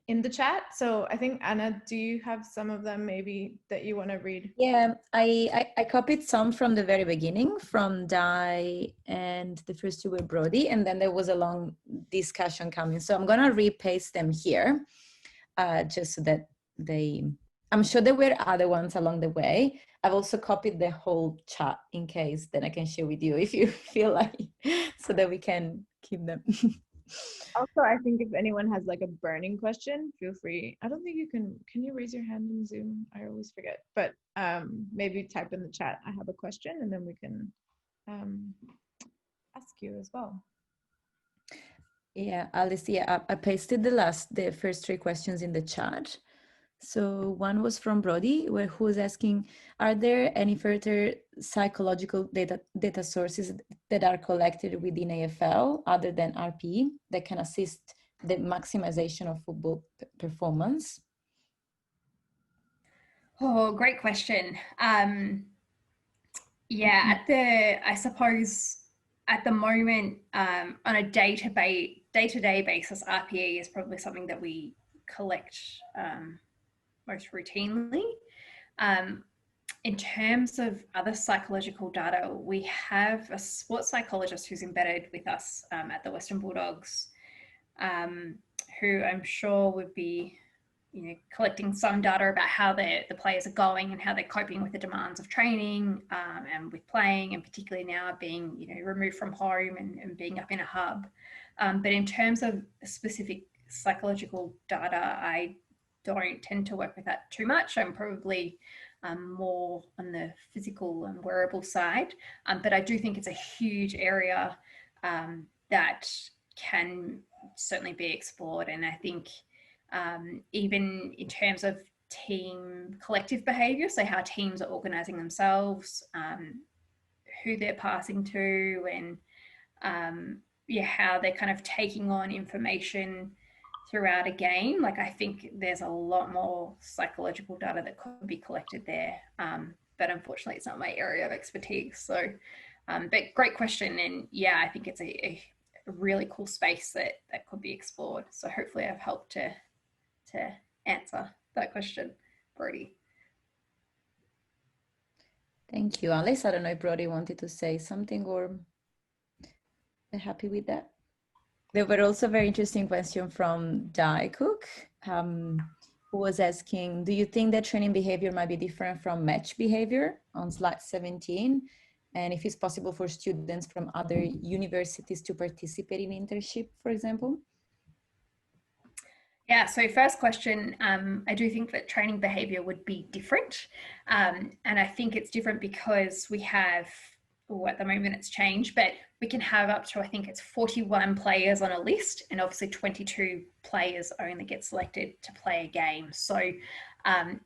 Speaker 1: the chat. So I think, Anna, do you have some of them maybe that you want to read?
Speaker 3: Yeah, I copied some from the very beginning from Di, and the first two were Brody, and then there was a long discussion coming. So I'm gonna repaste them here, just so that I'm sure there were other ones along the way. I've also copied the whole chat in case, then I can share with you if you feel like, so that we can keep them.
Speaker 1: Also, I think if anyone has like a burning question, feel free. I don't think you can you raise your hand in Zoom? I always forget, but maybe type in the chat, I have a question, and then we can ask you as well.
Speaker 3: Yeah, Alice, yeah, I pasted the first three questions in the chat. So one was from Brody, who was asking, are there any further psychological data sources that are collected within AFL other than RPE that can assist the maximization of football performance?
Speaker 2: Oh, great question. Yeah, I suppose at the moment, on a day-to-day basis, RPE is probably something that we collect most routinely. In terms of other psychological data, we have a sports psychologist who's embedded with us at the Western Bulldogs, who I'm sure would be, collecting some data about how the players are going and how they're coping with the demands of training and with playing, and particularly now being, removed from home and being up in a hub. But in terms of specific psychological data, I don't tend to work with that too much. I'm probably more on the physical and wearable side, but I do think it's a huge area that can certainly be explored. And I think even in terms of team collective behaviour, so how teams are organising themselves, who they're passing to, and how they're kind of taking on information throughout a game. Like, I think there's a lot more psychological data that could be collected there, but unfortunately it's not my area of expertise. So but great question, and yeah, I think it's a really cool space that could be explored. So hopefully I've helped to answer that question, Brody.
Speaker 3: Thank you, Alice. I don't know if Brody wanted to say something, or they're happy with that. There were also a very interesting question from Dai Cook, who was asking, do you think that training behavior might be different from match behavior on slide 17? And if it's possible for students from other universities to participate in internship, for example?
Speaker 2: Yeah, so first question, I do think that training behavior would be different. And I think it's different because we have, at the moment it's changed, but we can have up to, I think it's 41 players on a list, and obviously 22 players only get selected to play a game. So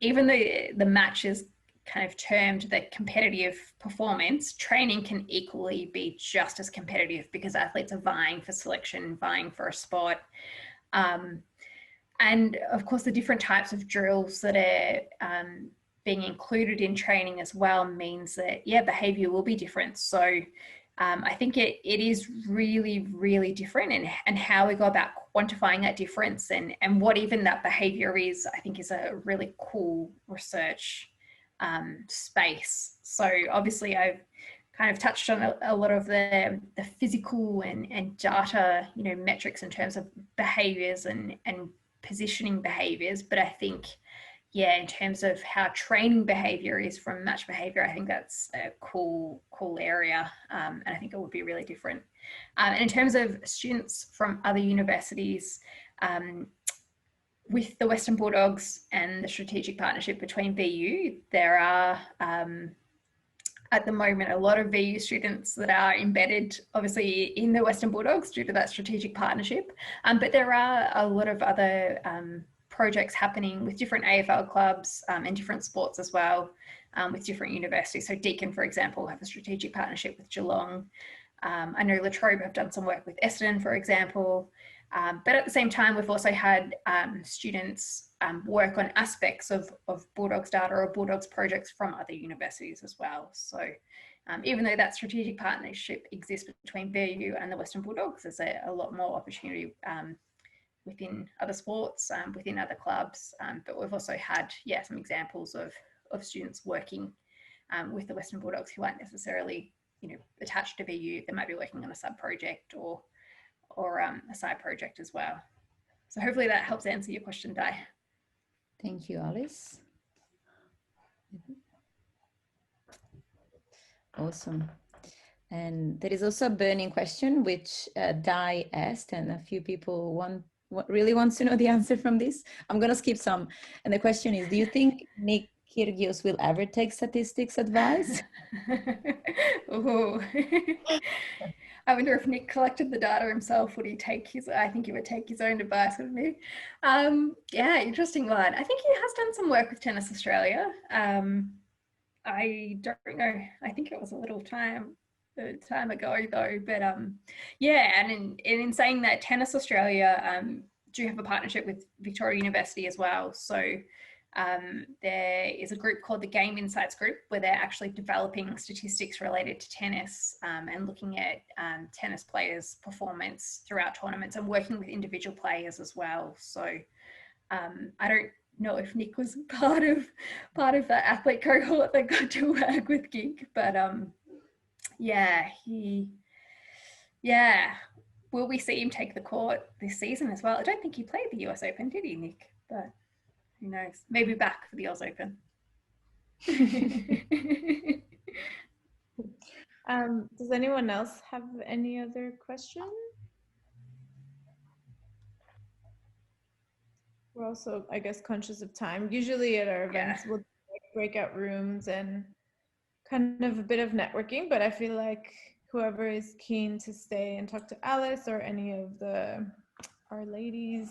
Speaker 2: even though the match is kind of termed the competitive performance, training can equally be just as competitive because athletes are vying for selection, vying for a spot. And of course, the different types of drills that are being included in training as well means that, behavior will be different. So I think it is really, really different, and how we go about quantifying that difference and what even that behavior is, I think is a really cool research space. So obviously I've kind of touched on a lot of the physical and data, metrics in terms of behaviors and positioning behaviors, but I think, in terms of how training behavior is from match behavior, I think that's a cool area, and I think it would be really different. And in terms of students from other universities, with the Western Bulldogs and the strategic partnership between VU, there are at the moment a lot of VU students that are embedded obviously in the Western Bulldogs due to that strategic partnership, but there are a lot of other projects happening with different AFL clubs and different sports as well, with different universities. So Deakin, for example, have a strategic partnership with Geelong. I know La Trobe have done some work with Essendon, for example. But at the same time, we've also had students work on aspects of Bulldogs data or Bulldogs projects from other universities as well. So even though that strategic partnership exists between VU and the Western Bulldogs, there's a lot more opportunity within other sports, within other clubs. But we've also had, some examples of students working with the Western Bulldogs who aren't necessarily, attached to VU. They might be working on a sub-project or a side project as well. So hopefully that helps answer your question, Dai.
Speaker 3: Thank you, Alice. Awesome. And there is also a burning question which Di asked, and a few people really wants to know the answer from this. I'm going to skip some. And the question is, do you think Nick Kyrgios will ever take statistics advice?
Speaker 2: Ooh. I wonder if Nick collected the data himself, would he take his, I think he would take his own advice, wouldn't he? Yeah, interesting one. I think he has done some work with Tennis Australia. I don't know. I think it was a little time ago though, but yeah, and in saying that, Tennis Australia do have a partnership with Victoria University as well. So there is a group called the Game Insights Group where they're actually developing statistics related to tennis and looking at tennis players' performance throughout tournaments and working with individual players as well. So I don't know if Nick was part of that athlete cohort that got to work with Gig, but yeah, will we see him take the court this season as well? I don't think he played the US Open, did he, Nick? But who knows? Maybe back for the Oz Open.
Speaker 1: Does anyone else have any other questions? We're also, I guess, conscious of time. Usually at our events, we'll break out rooms and kind of a bit of networking, but I feel like whoever is keen to stay and talk to Alice or any of our ladies,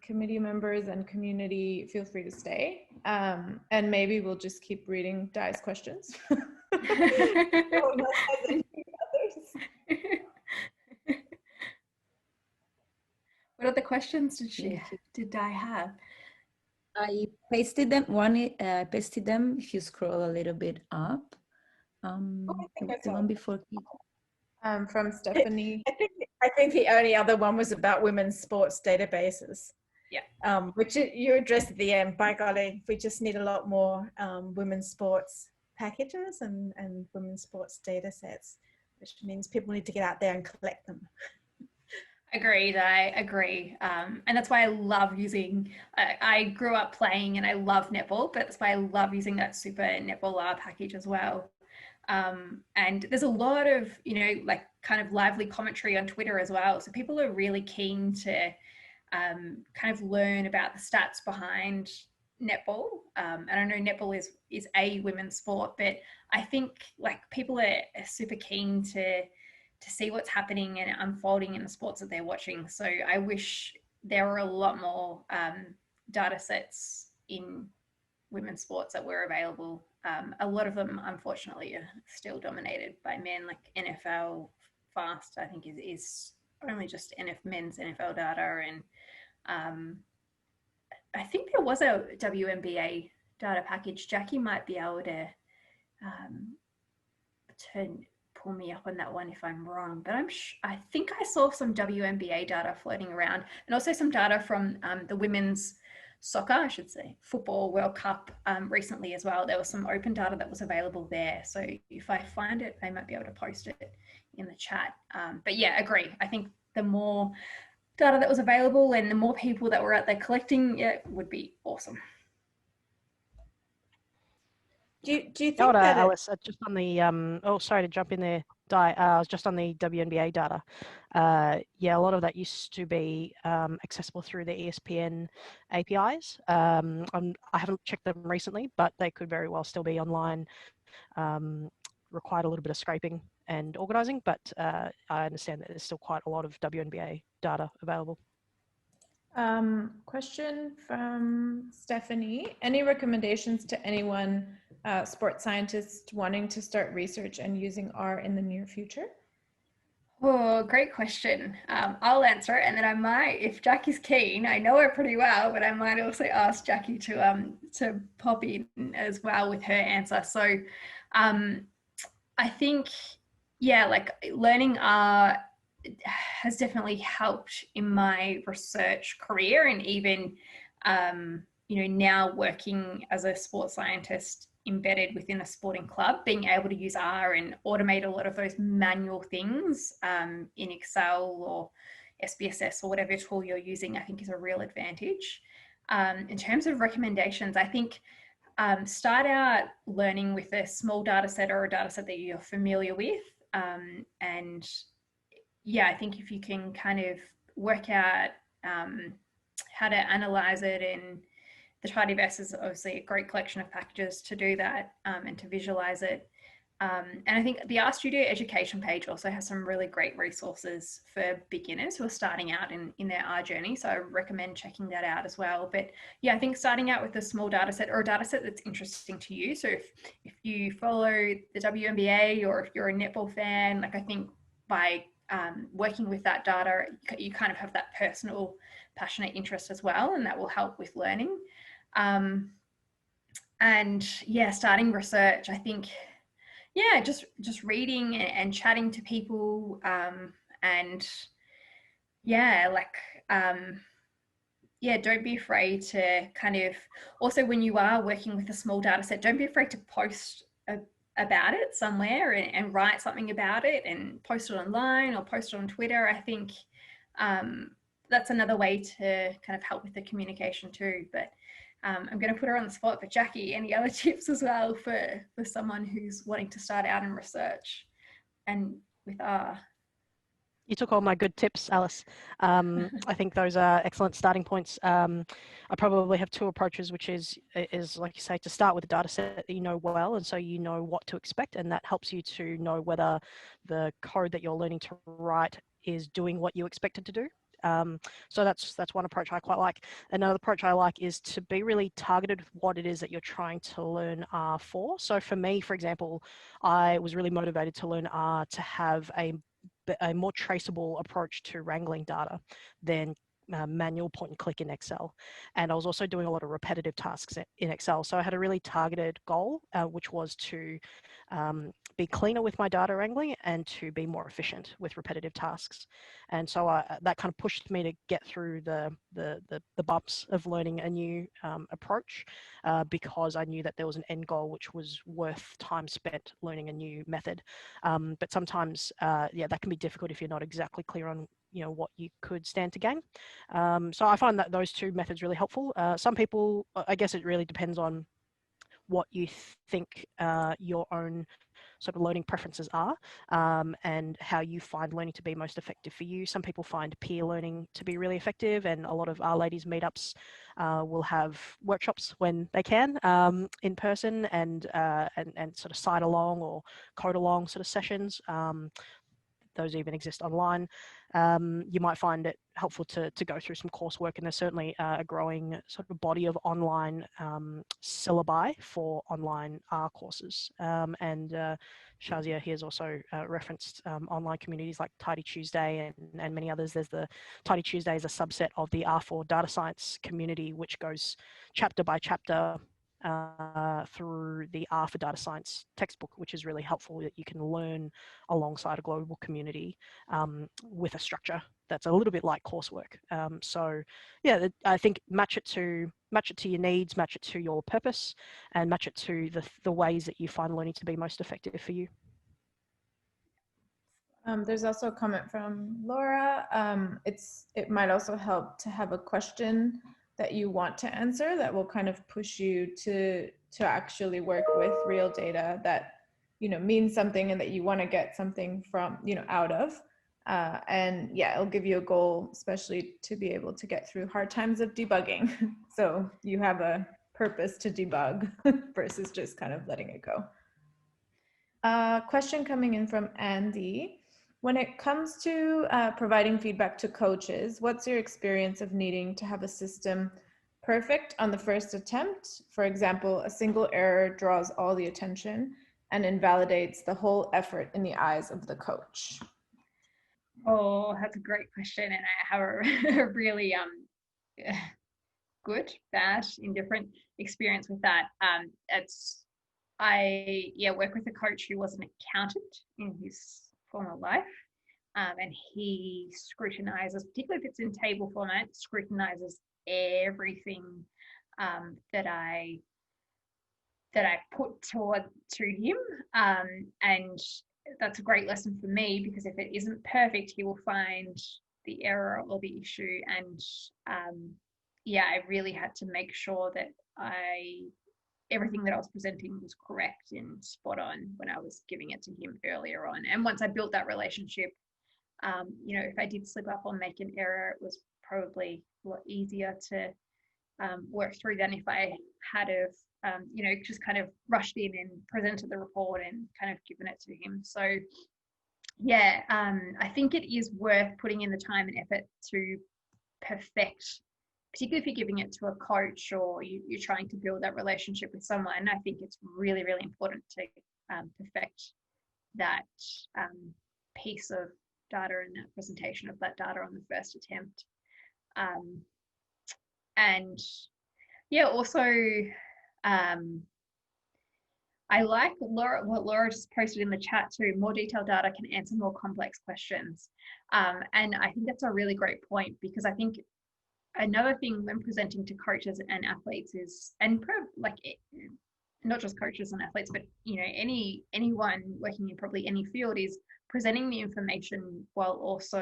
Speaker 1: committee members and community, feel free to stay. And maybe we'll just keep reading Di's questions.
Speaker 2: What other questions did Di have?
Speaker 3: I pasted them. Pasted them. If you scroll a little bit up, the one before.
Speaker 1: From Stephanie.
Speaker 4: I think the only other one was about women's sports databases.
Speaker 2: Yeah.
Speaker 4: Which you addressed at the end. By golly, we just need a lot more women's sports packages and women's sports data sets, which means people need to get out there and collect them.
Speaker 2: Agreed, I agree. And that's why I love using, I grew up playing and I love netball, but that's why I love using that Super Netball package as well. And there's a lot of, like kind of lively commentary on Twitter as well. So people are really keen to kind of learn about the stats behind netball. And I know netball is a women's sport, but I think like people are super keen to see what's happening and unfolding in the sports that they're watching. So I wish there were a lot more data sets in women's sports that were available. A lot of them, unfortunately, are still dominated by men. Like NFL Fast, I think, is only just men's NFL data. And I think there was a WNBA data package. Jackie might be able to pull me up on that one if I'm wrong, but I think I saw some WNBA data floating around, and also some data from the women's soccer, I should say, football World Cup recently as well. There was some open data that was available there. So if I find it, I might be able to post it in the chat. But yeah, agree. I think the more data that was available and the more people that were out there collecting it would be awesome.
Speaker 4: Do you think that
Speaker 5: Alice, just on the sorry to jump in there, Di, just on the WNBA data. Yeah, a lot of that used to be accessible through the ESPN APIs. I haven't checked them recently, but they could very well still be online. Required a little bit of scraping and organizing, but I understand that there's still quite a lot of WNBA data available.
Speaker 1: Question from Stephanie. Any recommendations to anyone, sports scientists wanting to start research and using R in the near future?
Speaker 2: Oh, great question. I'll answer it, and then I might, if Jackie's keen, I know her pretty well, but I might also ask Jackie to pop in as well with her answer. So I think, yeah, like learning R has definitely helped in my research career, and even now working as a sports scientist embedded within a sporting club, being able to use R and automate a lot of those manual things in Excel or SPSS or whatever tool you're using, I think is a real advantage. In terms of recommendations, I think start out learning with a small data set or a data set that you're familiar with. And yeah, I think if you can kind of work out how to analyze it, and the tidyverse is obviously a great collection of packages to do that, and to visualize it. And I think the RStudio education page also has some really great resources for beginners who are starting out in their R journey. So I recommend checking that out as well. But yeah, I think starting out with a small data set, or a data set that's interesting to you. So if you follow the WNBA, or if you're a netball fan, like I think by working with that data, you kind of have that personal, passionate interest as well, and that will help with learning. And yeah, starting research, I think, yeah, just reading and chatting to people, and yeah, like yeah, don't be afraid to kind of, also when you are working with a small data set, don't be afraid to post about it somewhere, and write something about it and post it online or post it on Twitter. I think that's another way to kind of help with the communication too. But I'm going to put her on the spot, but Jackie, any other tips as well for someone who's wanting to start out in research and with R?
Speaker 5: You took all my good tips, Alice. I think those are excellent starting points. I probably have two approaches, which is like you say, to start with a data set that you know well, and so you know what to expect, and that helps you to know whether the code that you're learning to write is doing what you expect it to do. So that's one approach I quite like. Another approach I like is to be really targeted with what it is that you're trying to learn R for. So for me, for example, I was really motivated to learn R to have a more traceable approach to wrangling data than manual point and click in Excel. And I was also doing a lot of repetitive tasks in Excel. So I had a really targeted goal, which was to be cleaner with my data wrangling and to be more efficient with repetitive tasks. And so that kind of pushed me to get through the bumps of learning a new approach, because I knew that there was an end goal which was worth time spent learning a new method. But sometimes, yeah, that can be difficult if you're not exactly clear on what you could stand to gain. So I find that those two methods really helpful. Some people, I guess it really depends on what you think your own sort of learning preferences are, and how you find learning to be most effective for you. Some people find peer learning to be really effective, and a lot of our ladies meetups will have workshops when they can, in person, and sort of side along or code along sort of sessions. Those even exist online. You might find it helpful to go through some coursework, and there's certainly a growing sort of body of online syllabi for online R courses. And Shazia here has also referenced online communities like Tidy Tuesday and many others. There's the Tidy Tuesday is a subset of the R4 data science community, which goes chapter by chapter through the R for Data Science textbook, which is really helpful, that you can learn alongside a global community with a structure that's a little bit like coursework. So yeah, I think match it to your needs, match it to your purpose, and match it to the ways that you find learning to be most effective for you.
Speaker 1: There's also a comment from Laura. It might also help to have a question that you want to answer that will kind of push you to actually work with real data that means something and that you want to get something from out of. And yeah, it'll give you a goal, especially to be able to get through hard times of debugging. So you have a purpose to debug versus just kind of letting it go. Question coming in from Andy. When it comes to providing feedback to coaches, what's your experience of needing to have a system perfect on the first attempt? For example, a single error draws all the attention and invalidates the whole effort in the eyes of the coach.
Speaker 2: Oh, that's a great question, and I have a really good, bad, indifferent experience with that. I work with a coach who was an accountant in his former life, and he scrutinizes, particularly if it's in table format, scrutinizes everything that I put to him, and that's a great lesson for me, because if it isn't perfect, he will find the error or the issue. And I really had to make sure that I everything that I was presenting was correct and spot on when I was giving it to him earlier on. And once I built that relationship, you know, if I did slip up or make an error, it was probably a lot easier to work through than if I had have, you know, just kind of rushed in and presented the report and kind of given it to him. So yeah, I think it is worth putting in the time and effort to perfect, particularly if you're giving it to a coach or you're trying to build that relationship with someone. I think it's really, really important to perfect that piece of data and that presentation of that data on the first attempt. And yeah, also I like what Laura just posted in the chat too. More detailed data can answer more complex questions. And I think that's a really great point, because I think another thing when presenting to coaches and athletes is, and like not just coaches and athletes, but you know, anyone working in probably any field, is presenting the information while also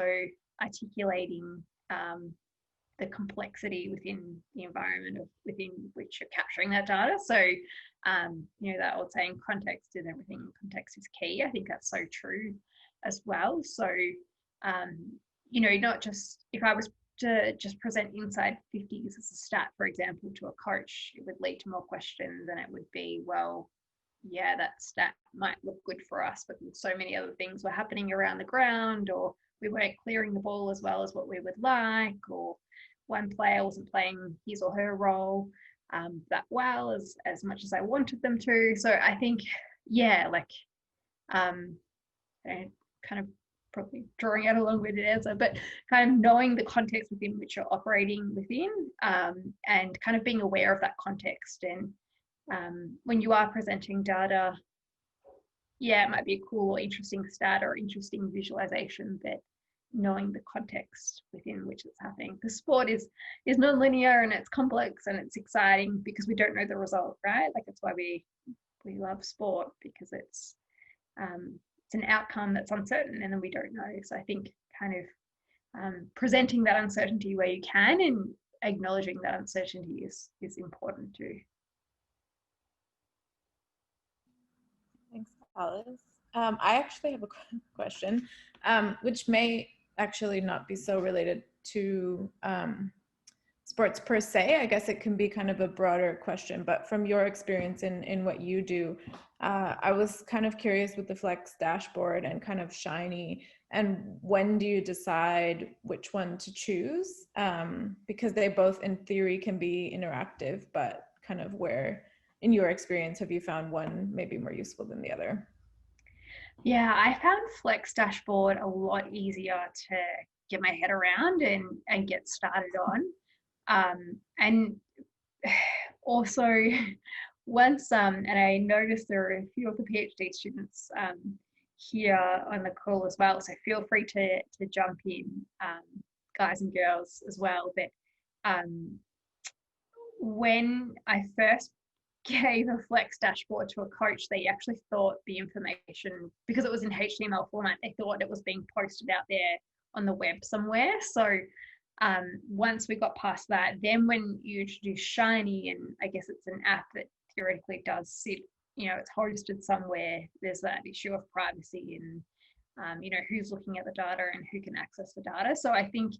Speaker 2: articulating the complexity within the environment within which you're capturing that data. So, you know, that old saying, context is everything, context is key. I think that's so true as well. So, you know, not just, if I was to just present inside 50s as a stat, for example, to a coach, it would lead to more questions, and it would be, well, yeah, that stat might look good for us, but so many other things were happening around the ground, or we weren't clearing the ball as well as what we would like, or one player wasn't playing his or her role that well as much as I wanted them to. So I think, yeah, like kind of probably drawing out a long-winded answer, but kind of knowing the context within which you're operating within, and kind of being aware of that context. And when you are presenting data, yeah, it might be a cool or interesting stat or interesting visualization, but knowing the context within which it's happening. The sport is non-linear and it's complex and it's exciting because we don't know the result, right? Like, that's why we love sport, because it's an outcome that's uncertain and then we don't know. So I think kind of presenting that uncertainty where you can and acknowledging that uncertainty is important too.
Speaker 1: Thanks, Alice. I actually have a question, which may actually not be so related to sports per se. I guess it can be kind of a broader question, but from your experience in what you do, I was kind of curious with the Flex dashboard and kind of Shiny, and when do you decide which one to choose? Because they both in theory can be interactive, but kind of where in your experience have you found one maybe more useful than the other?
Speaker 2: Yeah, I found Flex dashboard a lot easier to get my head around and get started on. And also once, and I noticed there are a few of the PhD students here on the call as well, so feel free to jump in, guys and girls as well. But when I first gave a Flex dashboard to a coach, they actually thought the information, because it was in HTML format, they thought it was being posted out there on the web somewhere. So once we got past that, then when you introduce Shiny, and I guess it's an app that theoretically does sit, you know, it's hosted somewhere, there's that issue of privacy and, you know, who's looking at the data and who can access the data. So I think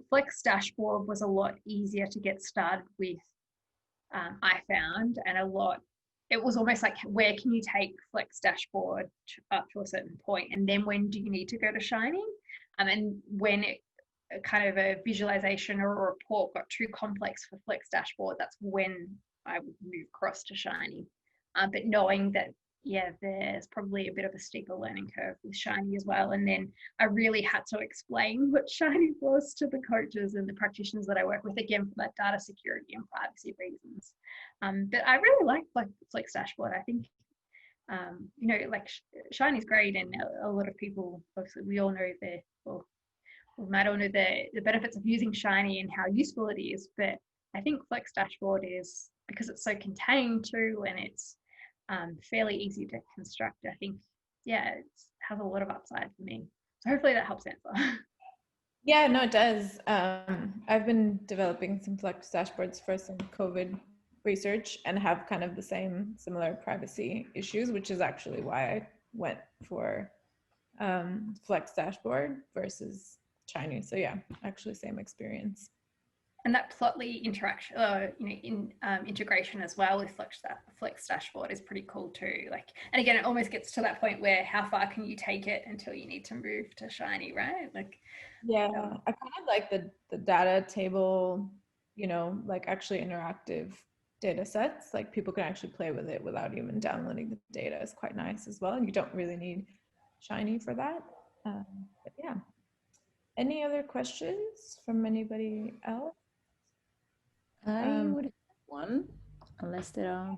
Speaker 2: Flex dashboard was a lot easier to get started with, I found, and it was almost like, where can you take Flex dashboard up to a certain point, and then when do you need to go to Shiny? And when kind of a visualization or a report got too complex for Flex dashboard, that's when I would move across to Shiny. But knowing that, yeah, there's probably a bit of a steeper learning curve with Shiny as well. And then I really had to explain what Shiny was to the coaches and the practitioners that I work with, again, for that data security and privacy reasons. But I really like Flex dashboard. I think, you know, like Shiny's great, and a lot of people, obviously we all know we might all know the benefits of using Shiny and how useful it is, but I think Flex dashboard is, because it's so contained too, and it's fairly easy to construct, I think, yeah, it has a lot of upside for me. So hopefully that helps answer.
Speaker 1: Yeah, no, it does. I've been developing some Flex dashboards for some COVID research and have kind of the similar privacy issues, which is actually why I went for Flex dashboard versus Shiny. So yeah, actually same experience.
Speaker 2: And that Plotly interaction, integration as well with Flex dashboard is pretty cool too. Like, and again, it almost gets to that point where how far can you take it until you need to move to Shiny, right? Like,
Speaker 1: yeah, I kind of like the data table, like actually interactive data sets. Like people can actually play with it without even downloading the data is quite nice as well. And you don't really need Shiny for that. But yeah. Any other questions from anybody else?
Speaker 3: I would have one, unless there are,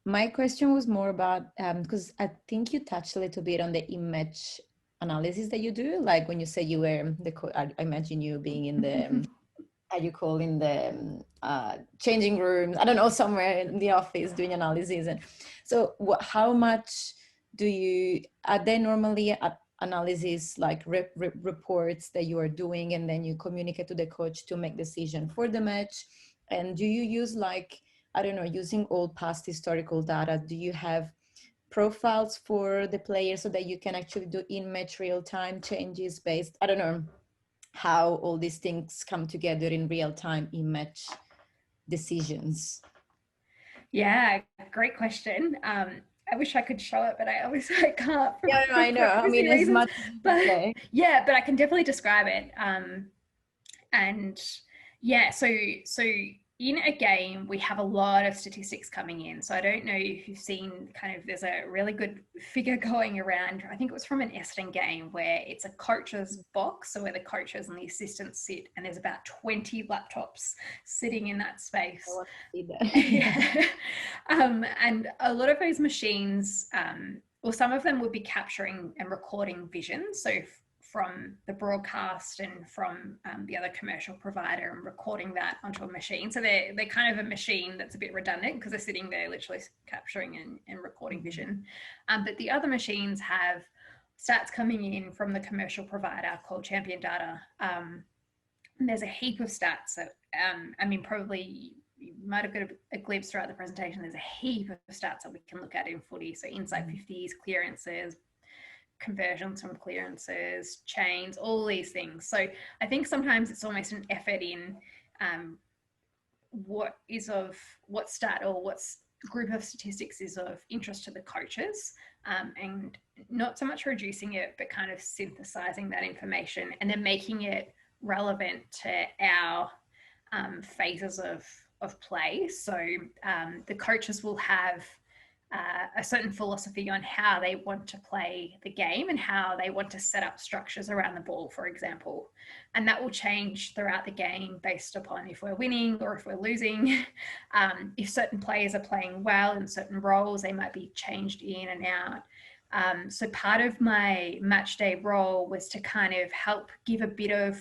Speaker 3: my question was more about, because I think you touched a little bit on the image analysis that you do. Like when you say you were I imagine you being in the, how you call in the changing rooms, I don't know, somewhere in the office doing analysis. And so how much are there normally analysis like reports that you are doing and then you communicate to the coach to make decision for the match? And do you use like, I don't know, using old past historical data, do you have profiles for the players so that you can actually do in-match real-time changes based, I don't know, how all these things come together in real-time in-match decisions?
Speaker 2: Yeah, great question. I wish I could show it, but I obviously can't.
Speaker 3: Yeah, no, I know. I mean, as much as you
Speaker 2: but
Speaker 3: say.
Speaker 2: yeah, but I can definitely describe it. And yeah, so in a game, we have a lot of statistics coming in. So I don't know if you've seen there's a really good figure going around. I think it was from an Essendon game where it's a coach's box. So where the coaches and the assistants sit, and there's about 20 laptops sitting in that space.
Speaker 3: I want to see that.
Speaker 2: Yeah. And a lot of those machines, well, some of them would be capturing and recording vision. So from the broadcast and from the other commercial provider and recording that onto a machine. So they're kind of a machine that's a bit redundant because they're sitting there literally capturing and recording vision. But the other machines have stats coming in from the commercial provider called Champion Data. And there's a heap of stats that, probably you might have got a glimpse throughout the presentation. There's a heap of stats that we can look at in footy. So inside 50s, clearances, conversions from clearances, chains, all these things. So I think sometimes it's almost an effort in what stat or what's group of statistics is of interest to the coaches, and not so much reducing it, but kind of synthesizing that information and then making it relevant to our phases of play. So the coaches will have a certain philosophy on how they want to play the game and how they want to set up structures around the ball, for example. And that will change throughout the game based upon if we're winning or if we're losing. If certain players are playing well in certain roles, they might be changed in and out. So part of my match day role was to kind of help give a bit of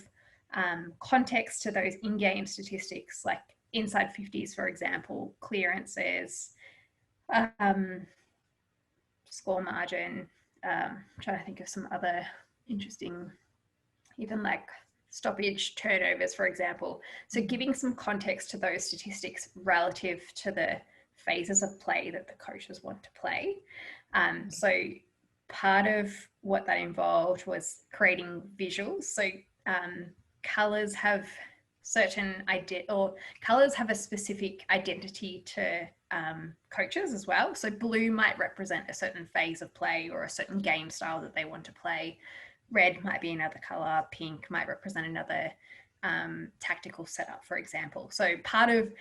Speaker 2: context to those in-game statistics, like inside 50s, for example, clearances, score margin, trying to think of some other interesting, even like stoppage turnovers, for example. So giving some context to those statistics relative to the phases of play that the coaches want to play. So part of what that involved was creating visuals. So colors have colors have a specific identity to coaches as well. So blue might represent a certain phase of play or a certain game style that they want to play. Red might be another color. Pink might represent another tactical setup, for example. So part of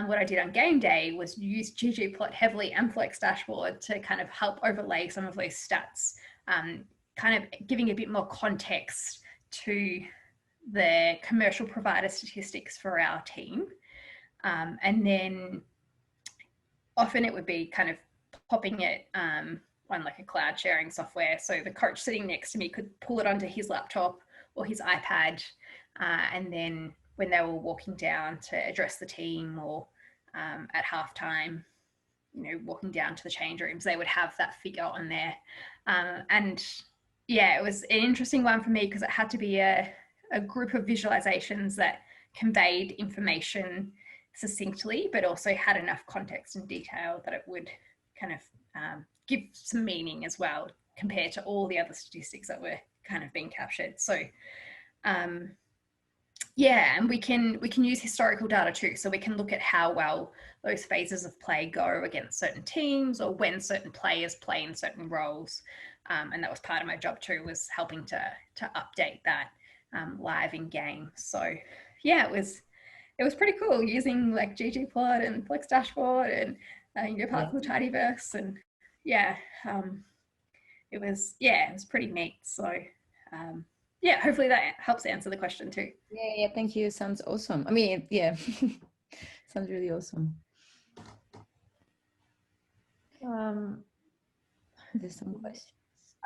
Speaker 2: what I did on game day was use ggplot heavily and Flex dashboard to kind of help overlay some of those stats, kind of giving a bit more context to the commercial provider statistics for our team. And then often it would be kind of popping it on like a cloud sharing software. So the coach sitting next to me could pull it onto his laptop or his iPad. And then when they were walking down to address the team or at halftime, walking down to the change rooms, they would have that figure on there. And yeah, it was an interesting one for me because it had to be a group of visualizations that conveyed information succinctly, but also had enough context and detail that it would kind of give some meaning as well compared to all the other statistics that were kind of being captured. So yeah, and we can use historical data too. So we can look at how well those phases of play go against certain teams, or when certain players play in certain roles. And that was part of my job too, was helping to update that live in game. So yeah, it was pretty cool using like ggplot and Flex Dashboard and parts of the tidyverse, and yeah, it was pretty neat. So yeah, hopefully that helps answer the question too.
Speaker 3: Yeah, thank you. Sounds awesome. I mean, yeah, sounds really awesome. There's some questions.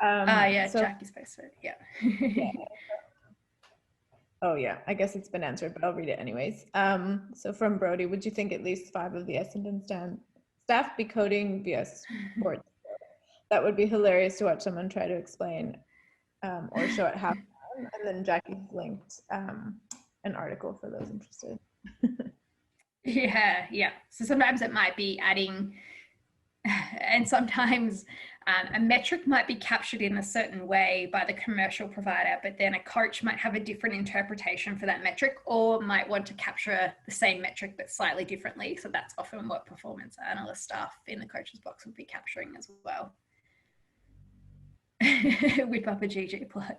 Speaker 2: Yeah,
Speaker 1: so,
Speaker 2: Jackie's posted it. Yeah.
Speaker 1: yeah. Oh yeah, I guess it's been answered, but I'll read it anyways. So from Brody, would you think at least 5 of the Essendon staff be coding via sports? That would be hilarious to watch someone try to explain or show it how. And then Jackie's linked an article for those interested.
Speaker 2: Yeah. So sometimes it might be adding, and sometimes a metric might be captured in a certain way by the commercial provider, but then a coach might have a different interpretation for that metric, or might want to capture the same metric but slightly differently. So that's often what performance analyst staff in the coach's box would be capturing as well. Whip up a ggplot.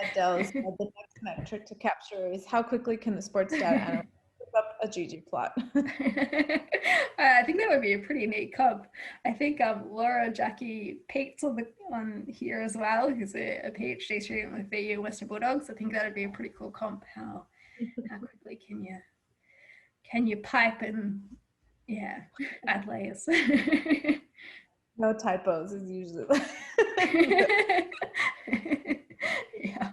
Speaker 1: Adele said the next metric to capture is how quickly can the sports data analyst whip up a ggplot.
Speaker 2: I think that would be a pretty neat comp. I think Laura, Jackie, Pete's on here as well, who's a PhD student with the Western Bulldogs. I think that would be a pretty cool comp. How quickly can you pipe and add layers?
Speaker 1: No typos is usually.
Speaker 2: Yeah.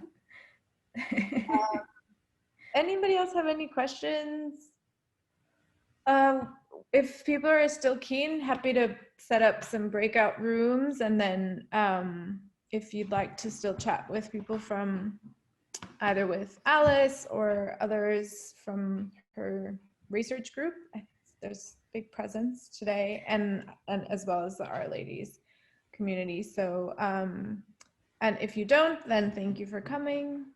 Speaker 1: Anybody else have any questions? If people are still keen, happy to set up some breakout rooms, and then if you'd like to still chat with people from either with Alice or others from her research group, there's big presence today, and as well as the Our Ladies community. So and if you don't, then thank you for coming.